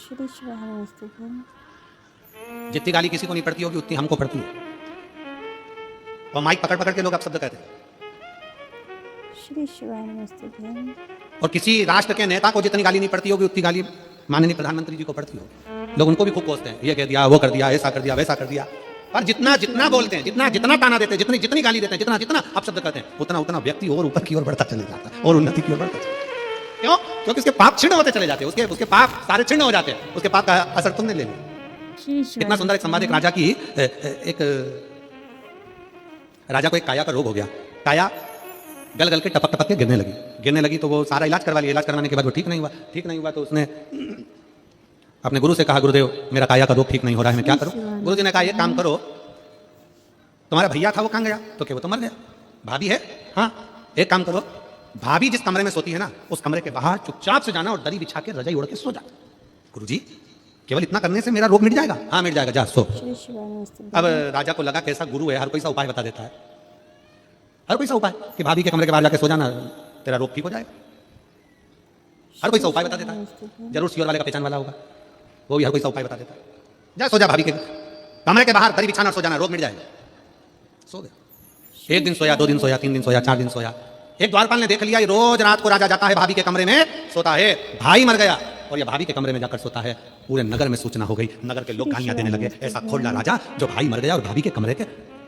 श्री शिवानमस्ते भैया। जितनी गाली किसी को नहीं पड़ती होगी, उतनी हमको पड़ती है। और माइक पकड़ पकड़ के लोग अपशब्द कहते हैं। श्री शिवानमस्ते भैया। और किसी राष्ट्र के नेता को जितनी गाली नहीं पड़ती होगी, उतनी गाली माननीय प्रधानमंत्री जी को पड़ती होगी। लोग उनको भी खूब कोसते हैं, ये कह दिया, वो कर दिया, ऐसा कर दिया, वैसा कर दिया। पर जितना जितना बोलते हैं, जितना जितना ताना देते हैं, जितनी जितनी गाली देते हैं, जितना जितना अपशब्द करते हैं, उतना उतना व्यक्ति और ऊपर की ओर बढ़ता चले जाता है, और उन्नति की ओर बढ़ता चले जाता है। क्यों? क्योंकि उसके पाप क्षीण होते चले जाते हैं, उसके पाप सारे क्षीण हो जाते हैं, उसके पाप का असर तुमने ले लिया। श्री कितना सुंदर एक संवाद, एक राजा की, एक राजा को एक काया का रोग हो गया। काया गल गल के टपक टपक के गिरने लगी। तो वो सारा इलाज करवा लिया, इलाज करवाने के बाद वो ठीक नहीं हुआ। तो उसने अपने गुरु से कहा, गुरुदेव, मेरा काया का रोग ठीक नहीं हो रहा है, मैं क्या करूं? गुरु जी ने कहा, ये काम करो, तुम्हारा भैया था वो कहां गया? तो क्या वो तो मर गया। भाभी है? हाँ, एक काम करो, भाभी जिस कमरे में सोती है ना, उस कमरे के बाहर चुपचाप से जाना और दरी बिछा के रजाई ओढ़ के सो जा। गुरुजी, केवल इतना करने से मेरा रोग मिट जाएगा? हाँ मिट जाएगा, जा सो। श्री शिवानमस्ते। अब राजा को लगा कैसा गुरु है, हर कोई सा उपाय बता देता है। हर कोई सा उपाय कि भाभी के कमरे के बाहर जाके सो जाना, तेरा रोग ठीक हो जाएगा। हर कोई सा उपाय बता देता है, जरूर श्योर वाले का पहचान वाला होगा, वो भी हर कोई सा उपाय बता देता है। जा सो जा भाभी के कमरे के बाहर, दरी बिछाना, सो जाना, रोग मिट जाएगा। सो गया। एक दिन सोया, 2 दिन सोया, 3 दिन सोया, 4 दिन सोया। एक द्वारपाल ने देख लिया ये रोज रात को राजा जाता है भाभी के कमरे में सोता है, भाई मर गया और ये भाभी के कमरे में जाकर सोता है। पूरे नगर में सूचना हो गई, नगर के लोग गालियां देने लगे, ऐसा खोला राजा जो भाई मर गया और भाभी के कमरे के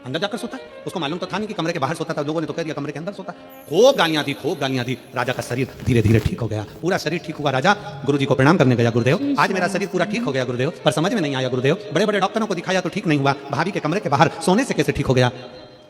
अंदर जाकर सोता है। उसको मालूम तो था नहीं कि कमरे के बाहर सोता था, लोगों ने तो कह दिया कमरे के अंदर सोता। खूब गालियां दी, खूब गालियां दी। राजा का शरीर धीरे धीरे ठीक हो गया, पूरा शरीर ठीक हुआ। राजा गुरुजी को प्रणाम करने गया, गुरुदेव आज मेरा शरीर पूरा ठीक हो गया गुरुदेव, पर समझ में नहीं आया गुरुदेव, बड़े बड़े डॉक्टरों को दिखाया तो ठीक नहीं हुआ, भाभी के कमरे के बाहर सोने से कैसे ठीक हो गया,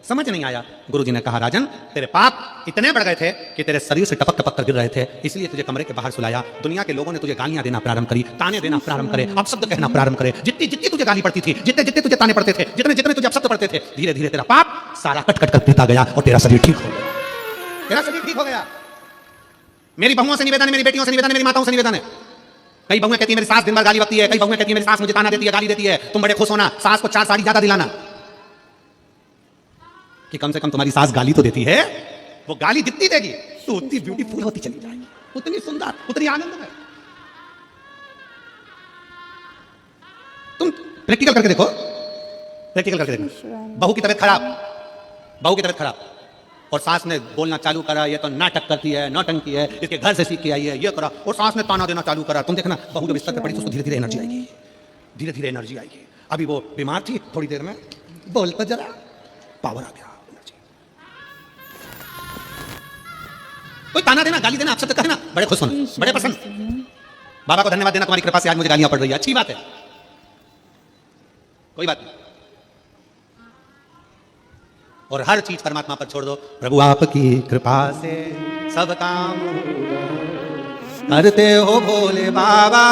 समझ नहीं आया। गुरुजी ने कहा राजन तेरे पाप इतने बढ़ गए थे कि तेरे शरीर से टपक टपक कर गिर रहे थे, इसलिए तुझे कमरे के बाहर सुलाया। दुनिया के लोगों ने तुझे गालियां देना प्रारंभ करी, ताने देना प्रारंभ करे, अपशब्द कहना प्रारंभ करे। जितनी जितनी तुझे गाली पड़ती थी, जितने जितने तुझे ताने पड़ते थे, जितने जितने तुझे अपशब्द पड़ते थे, धीरे धीरे तेरा पाप सारा कट कट कर पीता गया और तेरा शरीर ठीक हो गया। तेरा शरीर ठीक हो गया। मेरी बहुओं से निवेदन है, मेरी बेटियों से निवेदन है, मेरी माताओं से निवेदन है। कई बहुएं कहती है मेरी सास दिन भर गाली बकती है, कई बहुएं कहती है मेरी सास मुझे ताना देती है, गाली देती है। तुम बड़े खुश होना, सास को 4 साड़ी ज्यादा दिलाना कि कम से कम तुम्हारी सास गाली तो देती है, वो गाली जितनी देगी तो उतनी ब्यूटीफुल होती चली जाएगी, उतनी सुंदर, उतनी आनंद में। तुम प्रैक्टिकल करके देखो, प्रैक्टिकल करके देखो। बहू की तबीयत खराब, बहू की तबीयत खराब और सास ने बोलना चालू करा, ये तो नाटक करती है, नौटंकी है, इसके घर से सीख के आई है, ये करा, और सास ने ताना देना चालू करा। तुम देखना बहू जब बिस्तर पे पड़ी तो उसको धीरे धीरे एनर्जी आएगी, धीरे धीरे एनर्जी आएगी। अभी वो बीमार थी, थोड़ी देर में बोल तो जरा पावर आ गया। कोई ताना देना, गाली देना, अपशब्द कहना, बड़े खुश होना, बड़े प्रसन्न। बाबा को धन्यवाद देना, तुम्हारी कृपा से आज मुझे गालियां पड़ रही है, अच्छी बात है, कोई बात नहीं। और हर चीज परमात्मा पर छोड़ दो। प्रभु आपकी कृपा से सब काम करते हो भोले बाबा,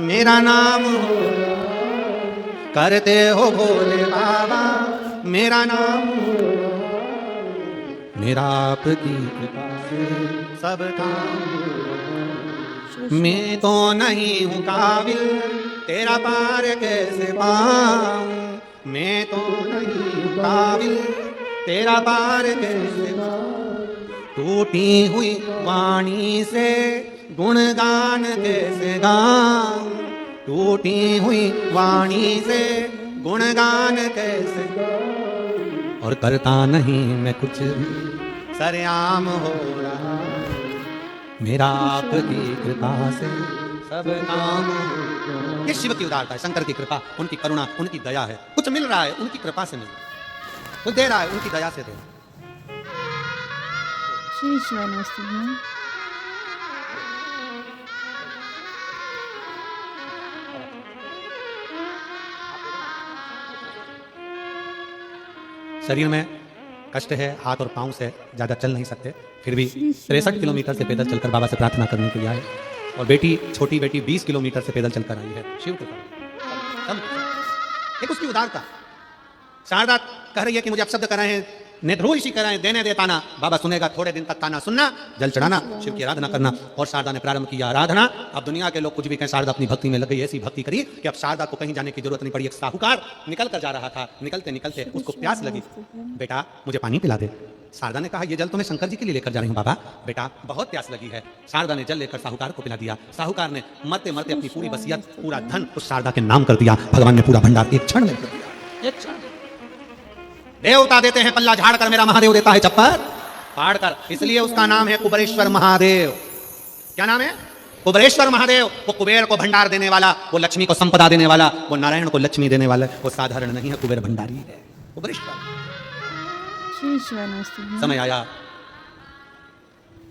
मेरा नाम करते हो भोले बाबा, मेरा नाम मेरा आपकी कृपा से सब काम। मैं तो नहीं हूँ काबिल तेरा पार कैसे पाऊं, मैं तो नहीं हूँ काबिल तेरा पार कैसे पाऊं। टूटी हुई वाणी से गुणगान कैसे गाऊं, टूटी हुई वाणी से गुणगान कैसे गाऊं। और करता नहीं मैं कुछ भी, सरेआम हो रहा मेरा आपकी कृपा से सब काम हो। ये शिव की उदारता है, शंकर की कृपा, उनकी करुणा, उनकी दया है। कुछ मिल रहा है उनकी कृपा से मिल रहा है, कुछ दे रहा है उनकी दया से दे रहा है। श्री शिवाय नमस्ते भैया। शरीर में कष्ट है, हाथ और पांव से ज़्यादा चल नहीं सकते, फिर भी 63 किलोमीटर से पैदल चलकर बाबा से प्रार्थना करने के लिए आए। और बेटी, छोटी बेटी 20 किलोमीटर से पैदल चलकर आई है। शिव कृपा, एक उसकी उदारता। शारदा कह रही है कि मुझे अपशब्द कराए हैं, नेत्रो ऋषि कराए, देने दे ताना। बाबा सुनेगा, थोड़े दिन तक ताना सुनना, जल चढ़ाना, शिव की आराधना करना। और शारदा ने प्रारंभ किया आराधना। अब दुनिया के लोग कुछ भी कहें, शारदा अपनी भक्ति में लग गई, ऐसी भक्ति करी कि अब शारदा को कहीं जाने की जरूरत नहीं पड़ी। एक साहूकार निकल कर जा रहा था, निकलते निकलते उसको प्यास लगी, बेटा मुझे पानी पिला दे। शारदा ने कहा, ये जल तो मैं शंकर जी के लिए लेकर जा रही हूँ बाबा, बेटा बहुत प्यास लगी है। शारदा ने जल लेकर साहूकार को पिला दिया। साहूकार ने मरते मरते अपनी पूरी वसीयत, पूरा धन उस शारदा के नाम कर दिया। भगवान ने पूरा भंडार एक क्षण में कर दिया, एक क्षण। देवता देते हैं पल्ला झाड़ कर, मेरा महादेव देता है चप्पर फाड़ कर, इसलिए उसका नाम है कुबेरेश्वर महादेव। क्या नाम है? कुबेरेश्वर महादेव। वो कुबेर को भंडार देने वाला, वो लक्ष्मी को संपदा देने वाला, वो नारायण को लक्ष्मी देने वाला, वो साधारण नहीं है, कुबेर भंडारी है, कुबेरेश्वर। श्री शिवाय नमस्ते भैया। समय आया,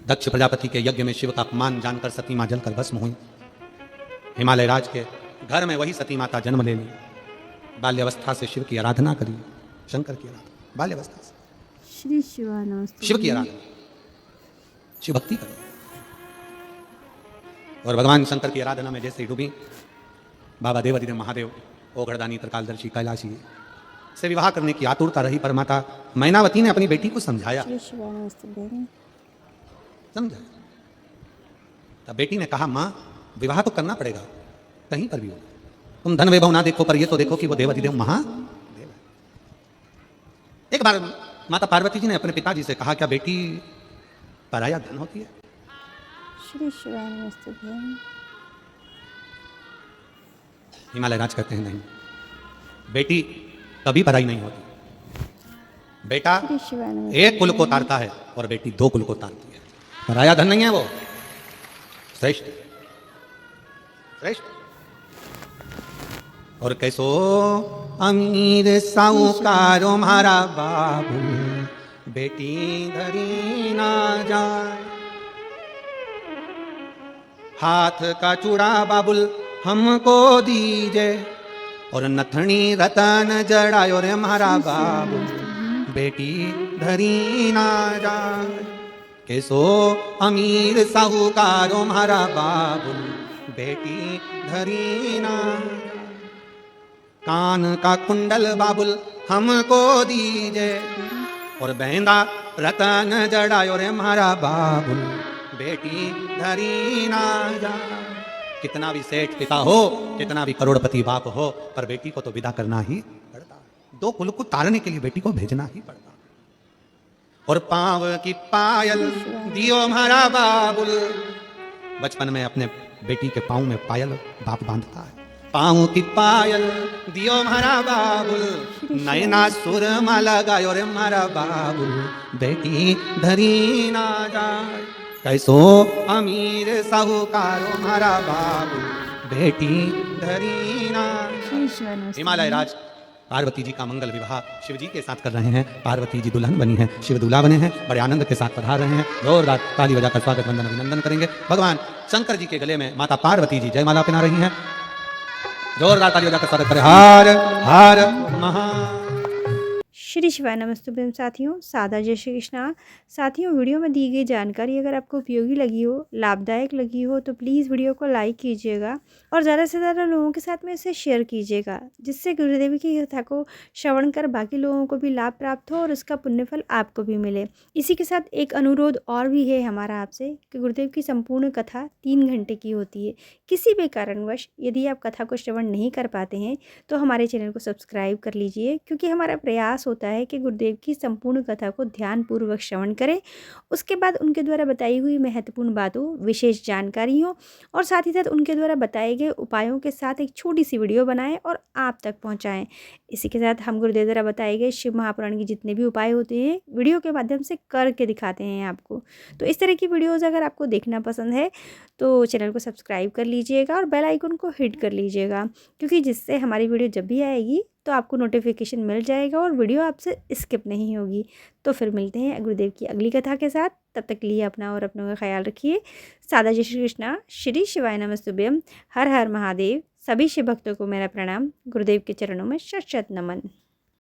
दक्ष प्रजापति के यज्ञ में शिव का अपमान जानकर सती मां जलकर भस्म हुई। हिमालय राज के घर में वही सती माता जन्म ले ली। बाल्यावस्था से शिव की आराधना करी, शंकर की आराधना बाल्यावस्था से। श्री शिवाय नमस्ते। शिव की आराधना, शिव भक्ति करो। और भगवान शंकर की आराधना में जैसे ही डूबी, बाबा देवाधिदेव महादेव, ओघड़दानी, त्रिकालदर्शी, कैलाशी से विवाह करने की आतुरता रही, पर माता मैनावती ने अपनी बेटी को समझाया, श्री शिवाय नमस्ते भैया। समझा। तब बेटी ने कहा, माँ विवाह तो करना पड़ेगा, कहीं पर भी हो, तुम धन वैभव ना देखो, पर ये तो देखो कि वो देवाधिदेव महादेव है। एक बार माता पार्वती जी ने अपने पिताजी से कहा, क्या बेटी पराया धन होती है? श्री शिवाय नमस्तुभ्यं। हिमालय राज कहते हैं, नहीं, बेटी कभी पराई नहीं होती। बेटा श्री शिवाय नमस्तुभ्यं। एक कुल को तारता है और बेटी 2 कुल को तारती है। पराया धन नहीं है वो, श्रेष्ठ श्रेष्ठ। और कैसो अमीर साहूकारो मारा बाबू, बेटी धरी ना जाए। हाथ का चूड़ा बाबुल हमको दीजे, और नथनी रतन जड़ायो रे मारा बाबू, बेटी धरी ना जाए। कैसो अमीर साहूकारो मारा बाबू, बेटी धरी ना। कान का कुंडल बाबुल हमको दीजे, और बहंदा रतन जड़ायो रे मारा बाबुल, बेटी धरी ना जाए। कितना भी सेठ पिता हो, कितना भी करोड़पति बाप हो, पर बेटी को तो विदा करना ही पड़ता। 2 कुल को तारने के लिए बेटी को भेजना ही पड़ता। और पांव की पायल दियो मारा बाबुल। बचपन में अपने बेटी के पांव में पायल बाप बांधता है। पांव की पायल दियो मारा बाबुल, नैना सुर मा लगायो रे मारा बाबुल, बेटी धरी ना जाए। कैसो अमीर साहूकारो मारा बाबू, बेटी धरी ना। श्री शिवाय नमस्तुभ्यं। हिमालय राज पार्वती जी का मंगल विवाह शिव जी के साथ कर रहे हैं। पार्वती जी दुल्हन बनी हैं, शिव दूल्हा बने हैं, बड़े आनंद के साथ पधार रहे हैं। जोरदार ताली बजाकर स्वागत वंदन अभिनंदन करेंगे। भगवान शंकर जी के गले में माता पार्वती जी जयमाला पहना रही हैं। जोरदार ताली बजाकर स्वागत करें। हर हर महा। श्री शिवाय नमस्तुभ्यं। साथियों, सादा जय श्री कृष्णा। साथियों, वीडियो में दी गई जानकारी अगर आपको उपयोगी लगी हो, लाभदायक लगी हो, तो प्लीज़ वीडियो को लाइक कीजिएगा और ज़्यादा से ज़्यादा लोगों के साथ में इसे शेयर कीजिएगा, जिससे गुरुदेव की कथा को श्रवण कर बाकी लोगों को भी लाभ प्राप्त हो और उसका पुण्यफल आपको भी मिले। इसी के साथ एक अनुरोध और भी है हमारा आपसे कि गुरुदेव की संपूर्ण कथा 3 घंटे की होती है। किसी भी कारणवश यदि आप कथा को श्रवण नहीं कर पाते हैं तो हमारे चैनल को सब्सक्राइब कर लीजिए, क्योंकि हमारा प्रयास होता है कि गुरुदेव की संपूर्ण कथा को ध्यानपूर्वक श्रवण करें, उसके बाद उनके द्वारा बताई हुई महत्वपूर्ण बातों, विशेष जानकारियों और साथ ही साथ उनके द्वारा बताए गए उपायों के साथ एक छोटी सी वीडियो बनाएं और आप तक पहुंचाएं। इसी के साथ हम गुरुदेव द्वारा बताए गए शिव महापुराण के जितने भी उपाय होते हैं वीडियो के माध्यम से करके दिखाते हैं आपको। तो इस तरह की वीडियोज़ अगर आपको देखना पसंद है तो चैनल को सब्सक्राइब कर लीजिएगा और बेल आइकन को हिट कर लीजिएगा, क्योंकि जिससे हमारी वीडियो जब भी आएगी तो आपको नोटिफिकेशन मिल जाएगा और वीडियो आपसे स्किप नहीं होगी। तो फिर मिलते हैं गुरुदेव की अगली कथा के साथ। तब तक के लिए अपना और अपनों का ख्याल रखिए। सादा जय श्री कृष्णा। श्री शिवाय नमस्तुभ्यं। हर हर महादेव। सभी शिव भक्तों को मेरा प्रणाम। गुरुदेव के चरणों में शत शत नमन।